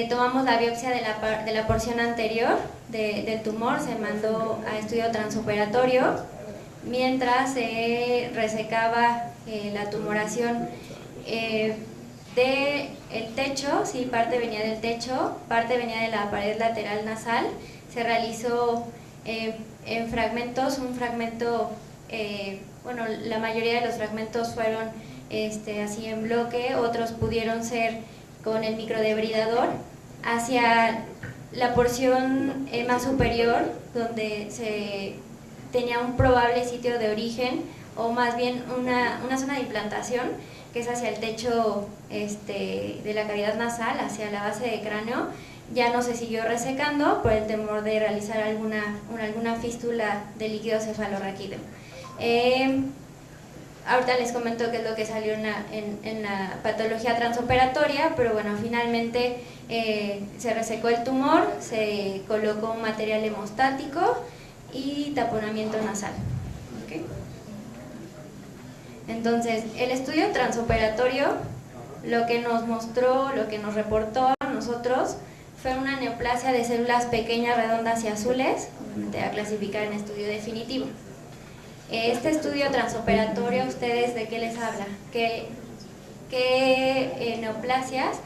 Tomamos la biopsia de la porción anterior del tumor, se mandó a estudio transoperatorio, mientras se resecaba la tumoración del techo, sí, parte venía del techo, parte venía de la pared lateral nasal. Se realizó en fragmentos, un fragmento, bueno, la mayoría de los fragmentos fueron así en bloque, otros pudieron ser con el microdebridador. Hacia la porción más superior, donde se tenía un probable sitio de origen, o más bien una zona de implantación, que es hacia el techo de la cavidad nasal, hacia la base de cráneo, ya no se siguió resecando por el temor de realizar alguna fístula de líquido cefalorraquídeo. Ahorita les comento qué es lo que salió en la patología transoperatoria, pero bueno, finalmente se resecó el tumor, se colocó un material hemostático y taponamiento nasal. ¿Okay? Entonces, el estudio transoperatorio lo que nos mostró, lo que nos reportó a nosotros fue una neoplasia de células pequeñas, redondas y azules, obviamente a clasificar en estudio definitivo. Este estudio transoperatorio, ¿ustedes de qué les habla? ¿Qué neoplasias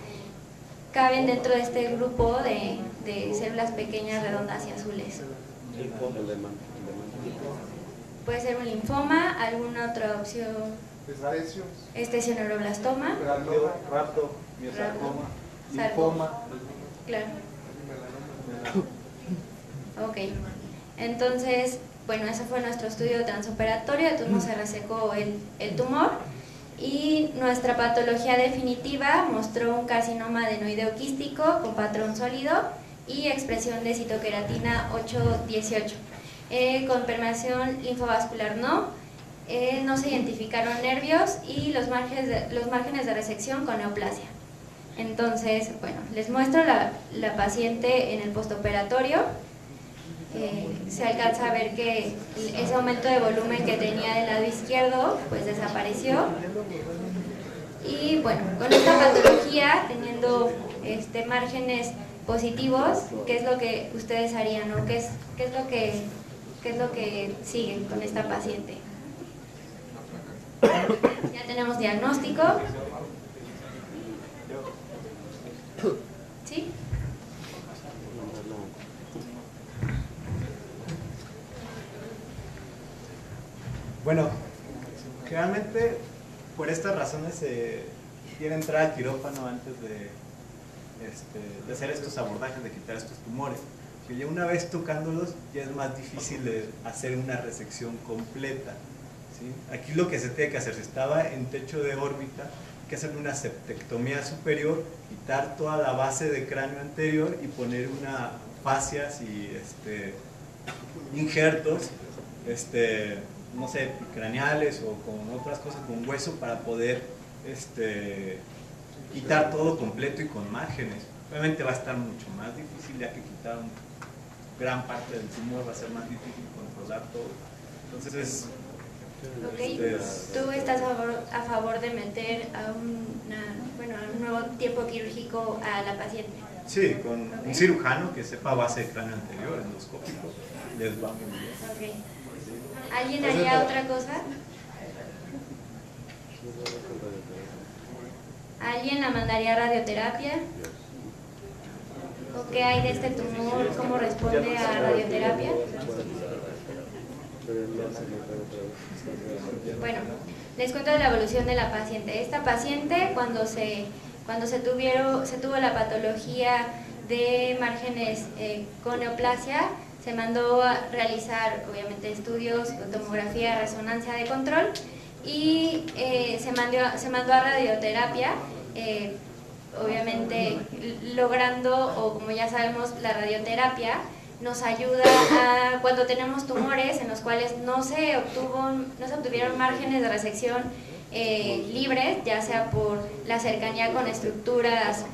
caben dentro de este grupo de células pequeñas, redondas y azules? Puede ser un linfoma, alguna otra opción. Estesioneuroblastoma. Raptomiosarcoma. Linfoma. Claro. Ok. Entonces, bueno, ese fue nuestro estudio transoperatorio, entonces no se resecó el tumor. Y nuestra patología definitiva mostró un carcinoma adenoideo quístico con patrón sólido y expresión de citoqueratina 818. Con permeación linfovascular no se identificaron nervios y los márgenes de resección con neoplasia. Entonces, bueno, les muestro la paciente en el postoperatorio. Se alcanza a ver que ese aumento de volumen que tenía del lado izquierdo pues desapareció. Y bueno, con esta patología, teniendo márgenes positivos, ¿qué es lo que ustedes harían? ¿No? ¿Qué es lo que sigue con esta paciente? Ya tenemos diagnóstico. ¿Sí? Bueno, generalmente por estas razones se quiere entrar al quirófano antes de hacer estos abordajes, de quitar estos tumores. Que ya una vez tocándolos ya es más difícil de hacer una resección completa, ¿sí? Aquí lo que se tiene que hacer, si estaba en techo de órbita, hay que hacer una septectomía superior, quitar toda la base de cráneo anterior y poner una fascias y injertos, no sé, craneales o con otras cosas, con hueso, para poder quitar todo completo y con márgenes. Obviamente va a estar mucho más difícil, ya que quitar gran parte del tumor va a ser más difícil controlar todo. Entonces, ¿Tú estás a favor de meter a un nuevo tiempo quirúrgico a la paciente? Sí, con un cirujano que sepa base de cráneo anterior, endoscópico, les va muy bien. Okay. ¿Alguien haría otra cosa? ¿Alguien la mandaría a radioterapia? ¿O qué hay de este tumor? ¿Cómo responde a radioterapia? Bueno, les cuento de la evolución de la paciente. Esta paciente, cuando se tuvo la patología de márgenes con neoplasia, se mandó a realizar, obviamente, estudios, tomografía, resonancia de control, y se mandó a radioterapia, obviamente logrando, o como ya sabemos, la radioterapia nos ayuda a cuando tenemos tumores en los cuales no se obtuvieron márgenes de resección libres, ya sea por la cercanía con estructuras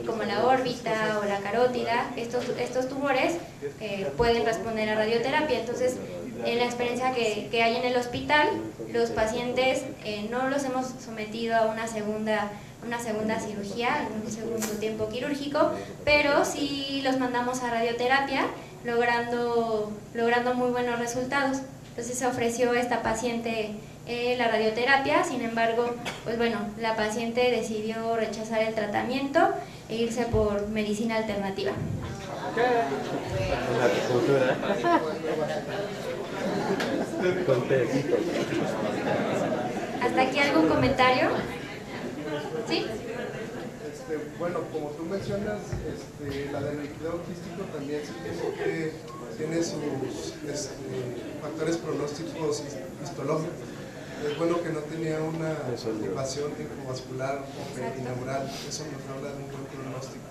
como la órbita o la carótida. Estos tumores pueden responder a radioterapia. Entonces, en la experiencia que hay en el hospital, los pacientes no los hemos sometido a una segunda cirugía, un segundo tiempo quirúrgico, pero sí los mandamos a radioterapia, logrando muy buenos resultados. Entonces se ofreció a esta paciente la radioterapia, sin embargo, pues bueno, la paciente decidió rechazar el tratamiento e irse por medicina alternativa. ¿Hasta aquí algún comentario? ¿Sí? Bueno, como tú mencionas, la del líquido quístico también tiene sus factores pronósticos histológicos. Es bueno que no tenía una activación vascular o perineural, eso nos habla de un buen pronóstico.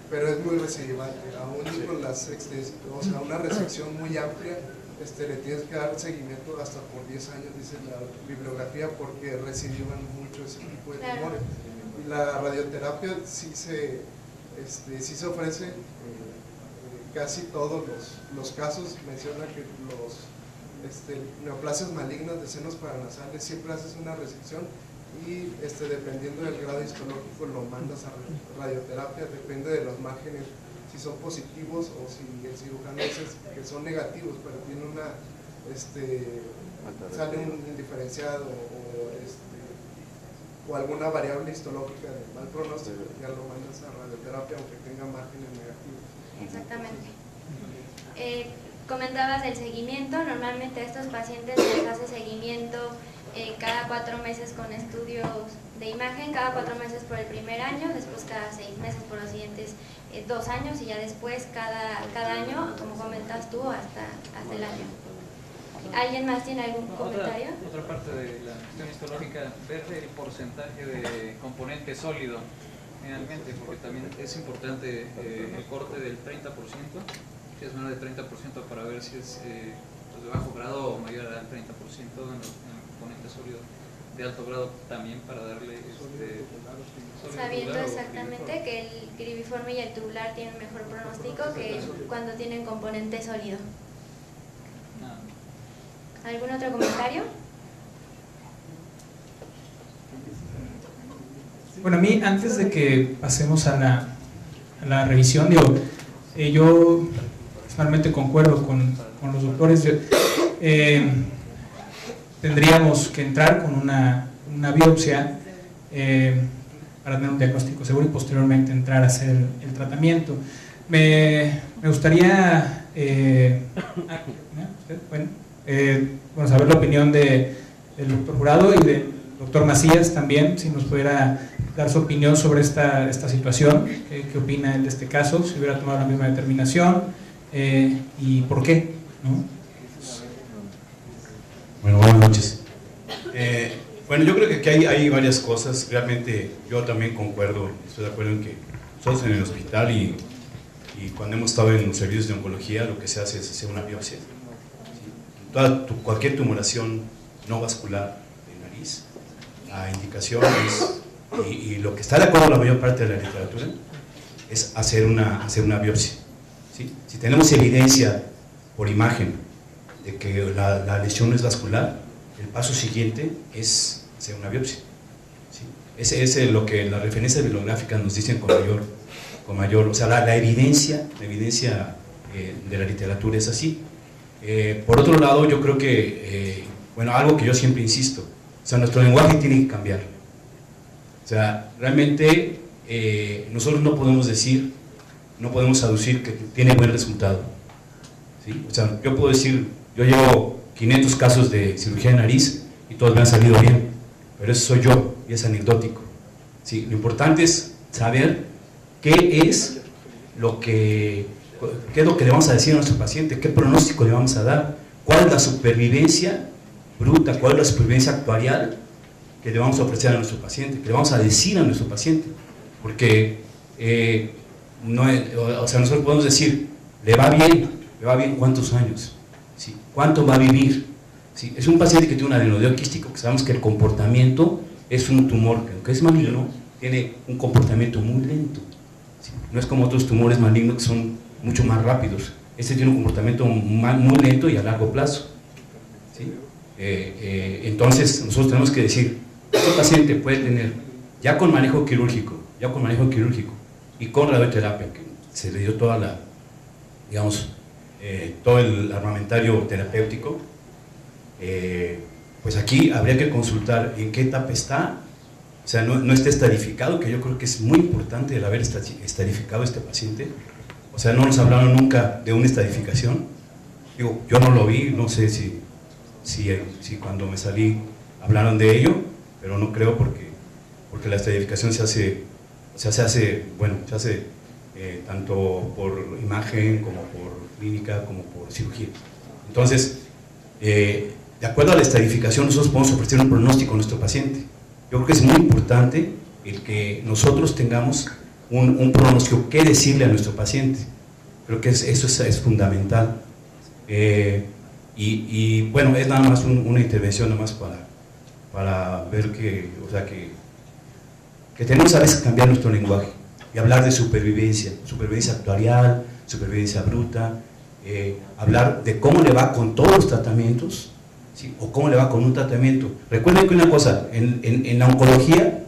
Pero es muy recidivante, aún con una resección muy amplia, le tienes que dar seguimiento hasta por 10 años, dice la bibliografía, porque recidivan mucho ese tipo de tumores. Y la radioterapia sí se ofrece, casi todos los casos menciona que los neoplasias malignas de senos paranasales siempre haces una resección y dependiendo del grado histológico lo mandas a radioterapia, depende de los márgenes, si son positivos o si el cirujano dice que son negativos, pero tiene sale un indiferenciado o alguna variable histológica de mal pronóstico, ya lo mandas a radioterapia aunque tenga márgenes negativos. Exactamente. Comentabas del seguimiento. Normalmente a estos pacientes se les hace seguimiento cada 4 meses con estudios de imagen, cada 4 meses por el primer año, después cada 6 meses por los siguientes 2 años y ya después cada año, como comentas tú, hasta el año. ¿Alguien más tiene algún comentario? Otra parte de la cuestión histológica, ver el porcentaje de componente sólido finalmente, porque también es importante el corte del 30%, si es menor del 30% para ver si es de bajo grado o mayor al 30% en el componente sólido de alto grado, también para darle sabiendo exactamente que el cribiforme y el tubular tienen mejor pronóstico que cuando tienen componente sólido. ¿Algún otro comentario? Bueno, a mí, antes de que pasemos a la revisión, yo personalmente concuerdo con los doctores. Tendríamos que entrar con una biopsia para tener un diagnóstico seguro y posteriormente entrar a hacer el tratamiento. Me gustaría saber la opinión del doctor Jurado y del doctor Macías también, si nos pudiera dar su opinión sobre esta situación, qué opina él de este caso, si hubiera tomado la misma determinación y por qué, ¿no? Bueno, buenas noches. Bueno, yo creo que aquí hay varias cosas. Realmente yo también concuerdo, estoy de acuerdo en que nosotros en el hospital y cuando hemos estado en los servicios de oncología, lo que se hace es hacer una biopsia. Cualquier tumoración no vascular de nariz, la indicación es, y lo que está de acuerdo la mayor parte de la literatura, es hacer una biopsia. ¿Sí? Si tenemos evidencia por imagen de que la lesión no es vascular, el paso siguiente es hacer una biopsia. ¿Sí? Ese es lo que las referencias bibliográficas nos dicen con mayor, o sea, la evidencia de la literatura es así. Por otro lado, yo creo que, algo que yo siempre insisto, o sea, nuestro lenguaje tiene que cambiar. O sea, realmente nosotros no podemos aducir que tiene buen resultado. ¿Sí? O sea, yo puedo decir, yo llevo 500 casos de cirugía de nariz y todos me han salido bien, pero eso soy yo y es anecdótico. ¿Sí? Lo importante es saber qué es lo que le vamos a decir a nuestro paciente, qué pronóstico le vamos a dar, cuál es la supervivencia bruta, cuál es la supervivencia actuarial que le vamos a ofrecer a nuestro paciente, que le vamos a decir a nuestro paciente, porque o sea, nosotros podemos decir, ¿le va bien cuántos años? ¿Sí? ¿Cuánto va a vivir? ¿Sí? Es un paciente que tiene un adenodeo quístico, que sabemos que el comportamiento es un tumor, que aunque es maligno, tiene un comportamiento muy lento. ¿Sí? No es como otros tumores malignos que son mucho más rápidos. Este tiene un comportamiento muy lento y a largo plazo. ¿Sí? Entonces, nosotros tenemos que decir, este paciente puede tener, ya con manejo quirúrgico, y con radioterapia, que se le dio toda la, digamos, todo el armamentario terapéutico, pues aquí habría que consultar en qué etapa está. O sea, no está estadificado, que yo creo que es muy importante el haber estadificado este paciente. O sea, no nos hablaron nunca de una estadificación. Digo, yo no lo vi, no sé si cuando me salí hablaron de ello, pero no creo porque la estadificación se hace tanto por imagen como por clínica como por cirugía. Entonces, de acuerdo a la estadificación, nosotros podemos ofrecer un pronóstico a nuestro paciente. Yo creo que es muy importante el que nosotros tengamos un pronóstico, qué decirle a nuestro paciente. Creo que eso es fundamental. Y bueno, es nada más una intervención nada más para ver que tenemos a veces que cambiar nuestro lenguaje y hablar de supervivencia actuarial, supervivencia bruta, hablar de cómo le va con todos los tratamientos, ¿sí? O cómo le va con un tratamiento. Recuerden que una cosa, en la oncología,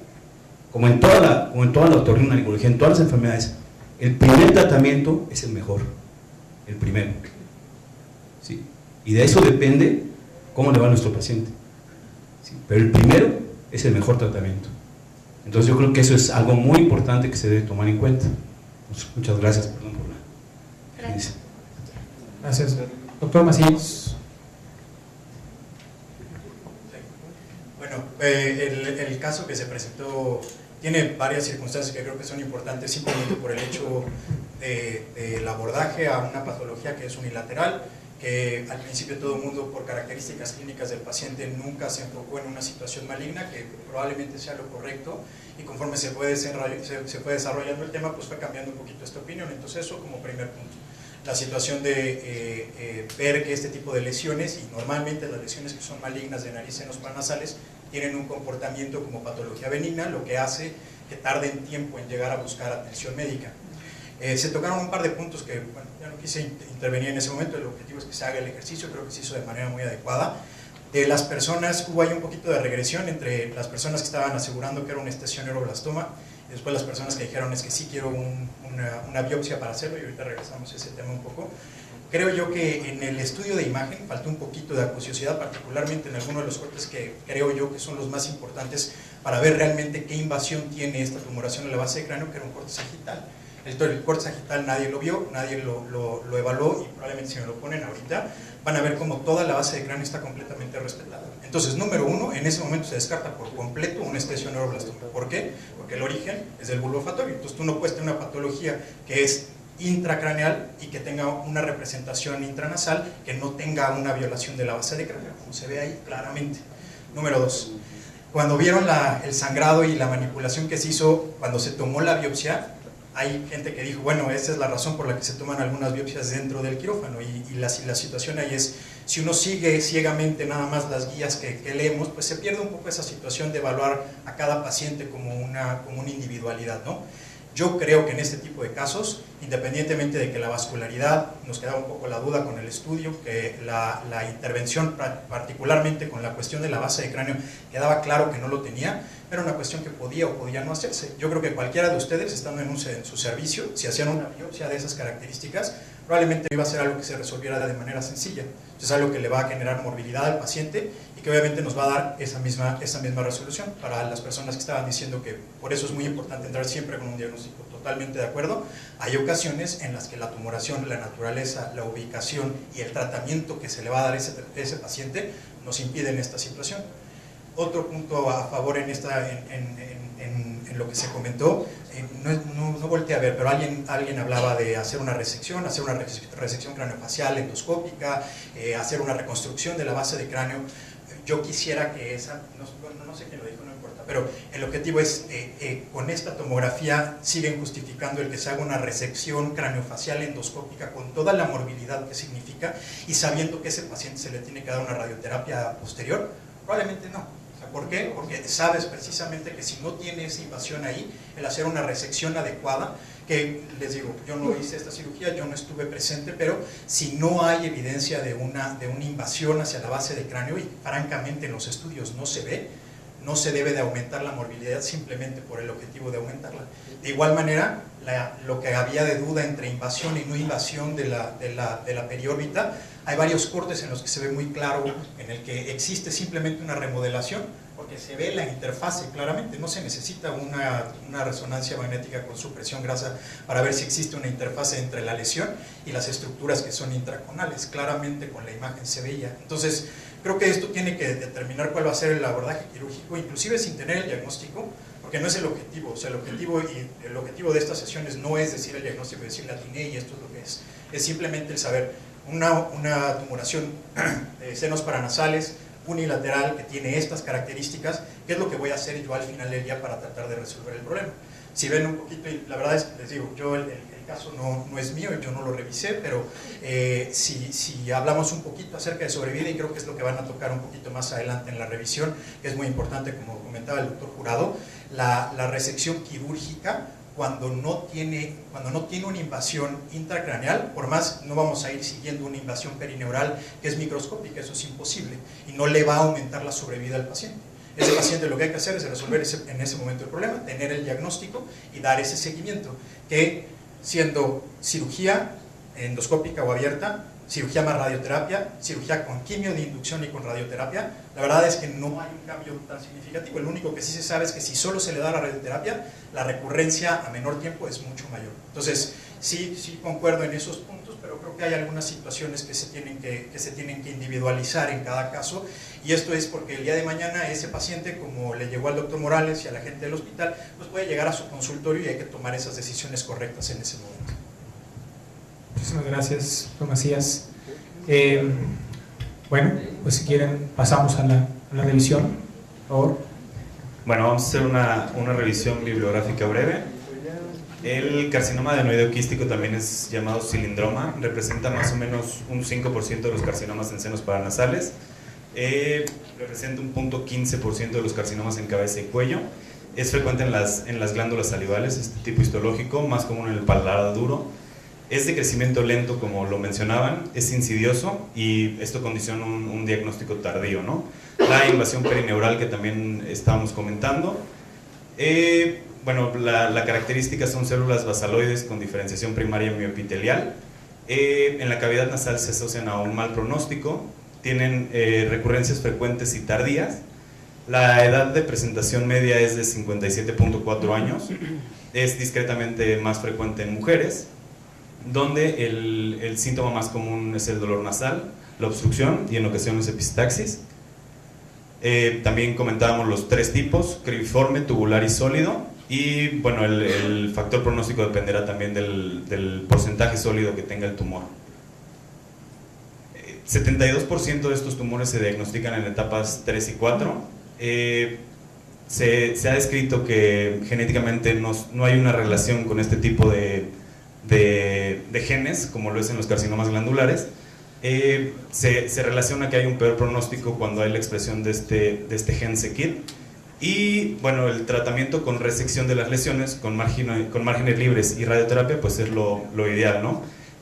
como en toda la otorrinolaringología, en todas las enfermedades, el primer tratamiento es el mejor, el primero, ¿sí? Y de eso depende cómo le va a nuestro paciente, ¿sí? Pero el primero es el mejor tratamiento. Entonces yo creo que eso es algo muy importante que se debe tomar en cuenta. Muchas gracias, perdón por la... Gracias. Doctor Macías. Bueno, el caso que se presentó tiene varias circunstancias que creo que son importantes simplemente por el hecho del abordaje a una patología que es unilateral, que al principio todo el mundo, por características clínicas del paciente, nunca se enfocó en una situación maligna, que probablemente sea lo correcto, y conforme se fue desarrollando el tema, pues fue cambiando un poquito esta opinión. Entonces eso como primer punto. La situación de ver que este tipo de lesiones, y normalmente las lesiones que son malignas de nariz, senos paranasales, tienen un comportamiento como patología benigna, lo que hace que tarden tiempo en llegar a buscar atención médica. Se tocaron un par de puntos que, bueno, ya no quise intervenir en ese momento. El objetivo es que se haga el ejercicio, creo que se hizo de manera muy adecuada. De las personas, hubo ahí un poquito de regresión entre las personas que estaban asegurando que era una esthesioneuroblastoma y después las personas que dijeron es que sí quiero una biopsia para hacerlo, y ahorita regresamos a ese tema un poco. Creo yo que en el estudio de imagen faltó un poquito de acuciosidad, particularmente en algunos de los cortes que creo yo que son los más importantes para ver realmente qué invasión tiene esta tumoración en la base de cráneo, que era un corte sagital. El corte sagital nadie lo vio, nadie lo evaluó, y probablemente si me lo ponen ahorita van a ver como toda la base de cráneo está completamente respetada. Entonces, número uno, en ese momento se descarta por completo una esthesioneuroblastoma. ¿Por qué? Porque el origen es del bulbo olfatorio. Entonces tú no puedes tener una patología que es intracraneal y que tenga una representación intranasal que no tenga una violación de la base de cráneo, como se ve ahí claramente. Número dos, cuando vieron el sangrado y la manipulación que se hizo cuando se tomó la biopsia, hay gente que dijo, bueno, esa es la razón por la que se toman algunas biopsias dentro del quirófano, y la situación ahí es, si uno sigue ciegamente nada más las guías que leemos, pues se pierde un poco esa situación de evaluar a cada paciente como una individualidad, ¿no? Yo creo que en este tipo de casos, independientemente de que la vascularidad, nos quedaba un poco la duda con el estudio, que la intervención, particularmente con la cuestión de la base de cráneo, quedaba claro que no lo tenía, era una cuestión que podía o podía no hacerse. Yo creo que cualquiera de ustedes, estando en su servicio, si hacían una biopsia de esas características, probablemente iba a ser algo que se resolviera de manera sencilla. Es algo que le va a generar morbilidad al paciente y que obviamente nos va a dar esa misma resolución. Para las personas que estaban diciendo que por eso es muy importante entrar siempre con un diagnóstico, totalmente de acuerdo. Hay ocasiones en las que la tumoración, la naturaleza, la ubicación y el tratamiento que se le va a dar a ese paciente nos impiden esta situación. Otro punto a favor en lo que se comentó, no volteé a ver, pero alguien hablaba de hacer una resección craneofacial endoscópica, hacer una reconstrucción de la base de cráneo. yo quisiera que esa, no sé quién lo dijo, no importa, pero el objetivo es, con esta tomografía siguen justificando el que se haga una resección craneofacial endoscópica con toda la morbilidad que significa y sabiendo que a ese paciente se le tiene que dar una radioterapia posterior. Probablemente no. ¿Por qué? Porque sabes precisamente que si no tiene esa invasión ahí, el hacer una resección adecuada, que les digo, yo no hice esta cirugía, yo no estuve presente, pero si no hay evidencia de una invasión hacia la base del cráneo, y francamente en los estudios no se ve, no se debe de aumentar la morbilidad simplemente por el objetivo de aumentarla. De igual manera, lo que había de duda entre invasión y no invasión de la periórbita, hay varios cortes en los que se ve muy claro en el que existe simplemente una remodelación, porque se ve la interfase claramente, no se necesita una resonancia magnética con supresión grasa para ver si existe una interfase entre la lesión y las estructuras que son intraconales, claramente con la imagen se veía. Entonces, creo que esto tiene que determinar cuál va a ser el abordaje quirúrgico, inclusive sin tener el diagnóstico, porque no es el objetivo, o sea, el objetivo de estas sesiones no es decir el diagnóstico, decir la atiné y esto es lo que es simplemente el saber una tumoración de senos paranasales unilateral que tiene estas características, qué es lo que voy a hacer yo al final del día para tratar de resolver el problema. Si ven un poquito, y la verdad es, les digo, yo el caso no es mío, yo no lo revisé, pero si hablamos un poquito acerca de sobrevida, y creo que es lo que van a tocar un poquito más adelante en la revisión, que es muy importante, como comentaba el doctor Jurado, la resección quirúrgica, cuando no tiene una invasión intracraneal, por más no vamos a ir siguiendo una invasión perineural que es microscópica, eso es imposible, y no le va a aumentar la sobrevida al paciente. Ese paciente lo que hay que hacer es resolver en ese momento el problema, tener el diagnóstico y dar ese seguimiento, que siendo cirugía endoscópica o abierta, cirugía más radioterapia, cirugía con quimio de inducción y con radioterapia, la verdad es que no hay un cambio tan significativo. El único que sí se sabe es que si solo se le da la radioterapia, la recurrencia a menor tiempo es mucho mayor. Entonces, sí concuerdo en esos puntos, pero creo que hay algunas situaciones que se tienen que individualizar en cada caso, y esto es porque el día de mañana ese paciente, como le llegó al doctor Morales y a la gente del hospital, pues puede llegar a su consultorio y hay que tomar esas decisiones correctas en ese momento. Muchísimas gracias, don Macías. Bueno, pues si quieren pasamos a la revisión, por favor. Bueno, vamos a hacer una revisión bibliográfica breve. El carcinoma adenoideo quístico también es llamado cilindroma, representa más o menos un 5% de los carcinomas en senos paranasales, representa un 0.15% de los carcinomas en cabeza y cuello. Es frecuente en las glándulas salivales, este tipo histológico, más común en el paladar duro. Es de crecimiento lento, como lo mencionaban, es insidioso y esto condiciona un diagnóstico tardío, ¿no? La invasión perineural que también estábamos comentando. Bueno, la característica son células basaloides con diferenciación primaria mioepitelial. En la cavidad nasal se asocian a un mal pronóstico, tienen recurrencias frecuentes y tardías. La edad de presentación media es de 57.4 años, es discretamente más frecuente en mujeres, donde el síntoma más común es el dolor nasal, la obstrucción y en ocasiones epistaxis. También comentábamos los tres tipos: cribiforme, tubular y sólido, y bueno, el factor pronóstico dependerá también del porcentaje sólido que tenga el tumor. 72% de estos tumores se diagnostican en etapas 3 y 4. Se ha descrito que genéticamente no hay una relación con este tipo de genes, como lo es en los carcinomas glandulares. Se relaciona que hay un peor pronóstico cuando hay la expresión de este gen c-KIT. Y bueno, el tratamiento con resección de las lesiones, con márgenes libres y radioterapia, pues es lo ideal, ¿no?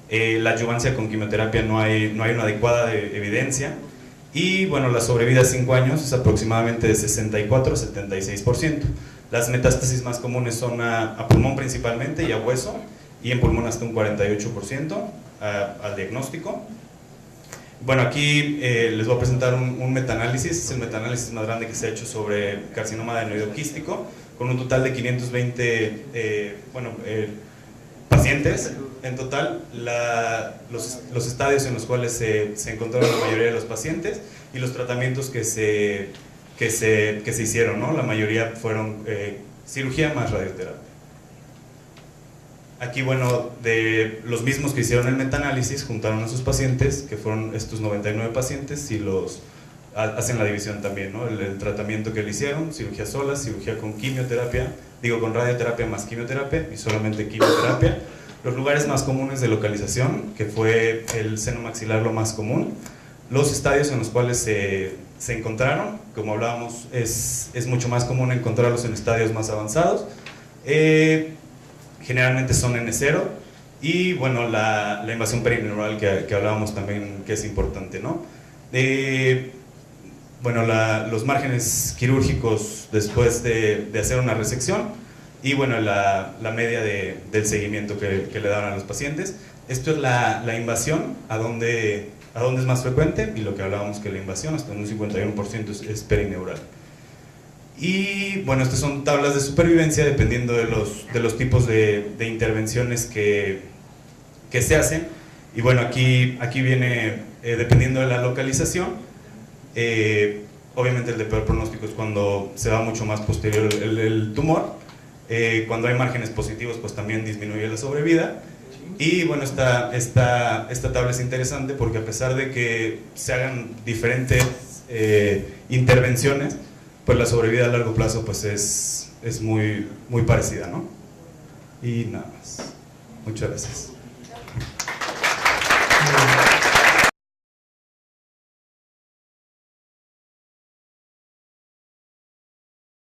La adyuvancia con quimioterapia no hay una adecuada evidencia. Y bueno, la sobrevida a 5 años es aproximadamente de 64 a 76%. Las metástasis más comunes son a pulmón principalmente y a hueso, y en pulmón hasta un 48% al diagnóstico. Bueno, aquí les voy a presentar un metaanálisis, es el metaanálisis más grande que se ha hecho sobre carcinoma adenoideo quístico, con un total de 520 pacientes en total, los estadios en los cuales se encontraron la mayoría de los pacientes y los tratamientos que se hicieron, ¿no? La mayoría fueron cirugía más radioterapia. Aquí, bueno, de los mismos que hicieron el metaanálisis, juntaron a sus pacientes, que fueron estos 99 pacientes, y los hacen la división también, ¿no? El tratamiento que le hicieron, cirugía sola, cirugía con quimioterapia, con radioterapia más quimioterapia y solamente quimioterapia. Los lugares más comunes de localización, que fue el seno maxilar lo más común, los estadios en los cuales se encontraron, como hablábamos, es mucho más común encontrarlos en estadios más avanzados, generalmente son N0, y bueno, la invasión perineural que hablábamos también, que es importante, ¿no? Bueno, los márgenes quirúrgicos después de hacer una resección, y bueno, la media del seguimiento que le daban a los pacientes. Esto es la invasión, a dónde es más frecuente, y lo que hablábamos que la invasión hasta un 51% es perineural. Y bueno, estas son tablas de supervivencia dependiendo de los tipos de intervenciones que se hacen. Y bueno, aquí viene, dependiendo de la localización, obviamente el de peor pronóstico es cuando se va mucho más posterior el tumor. Cuando hay márgenes positivos, pues también disminuye la sobrevida. Y bueno, esta tabla es interesante porque a pesar de que se hagan diferentes intervenciones, pues la sobrevida a largo plazo pues es muy parecida, ¿no? Y nada más. Muchas gracias.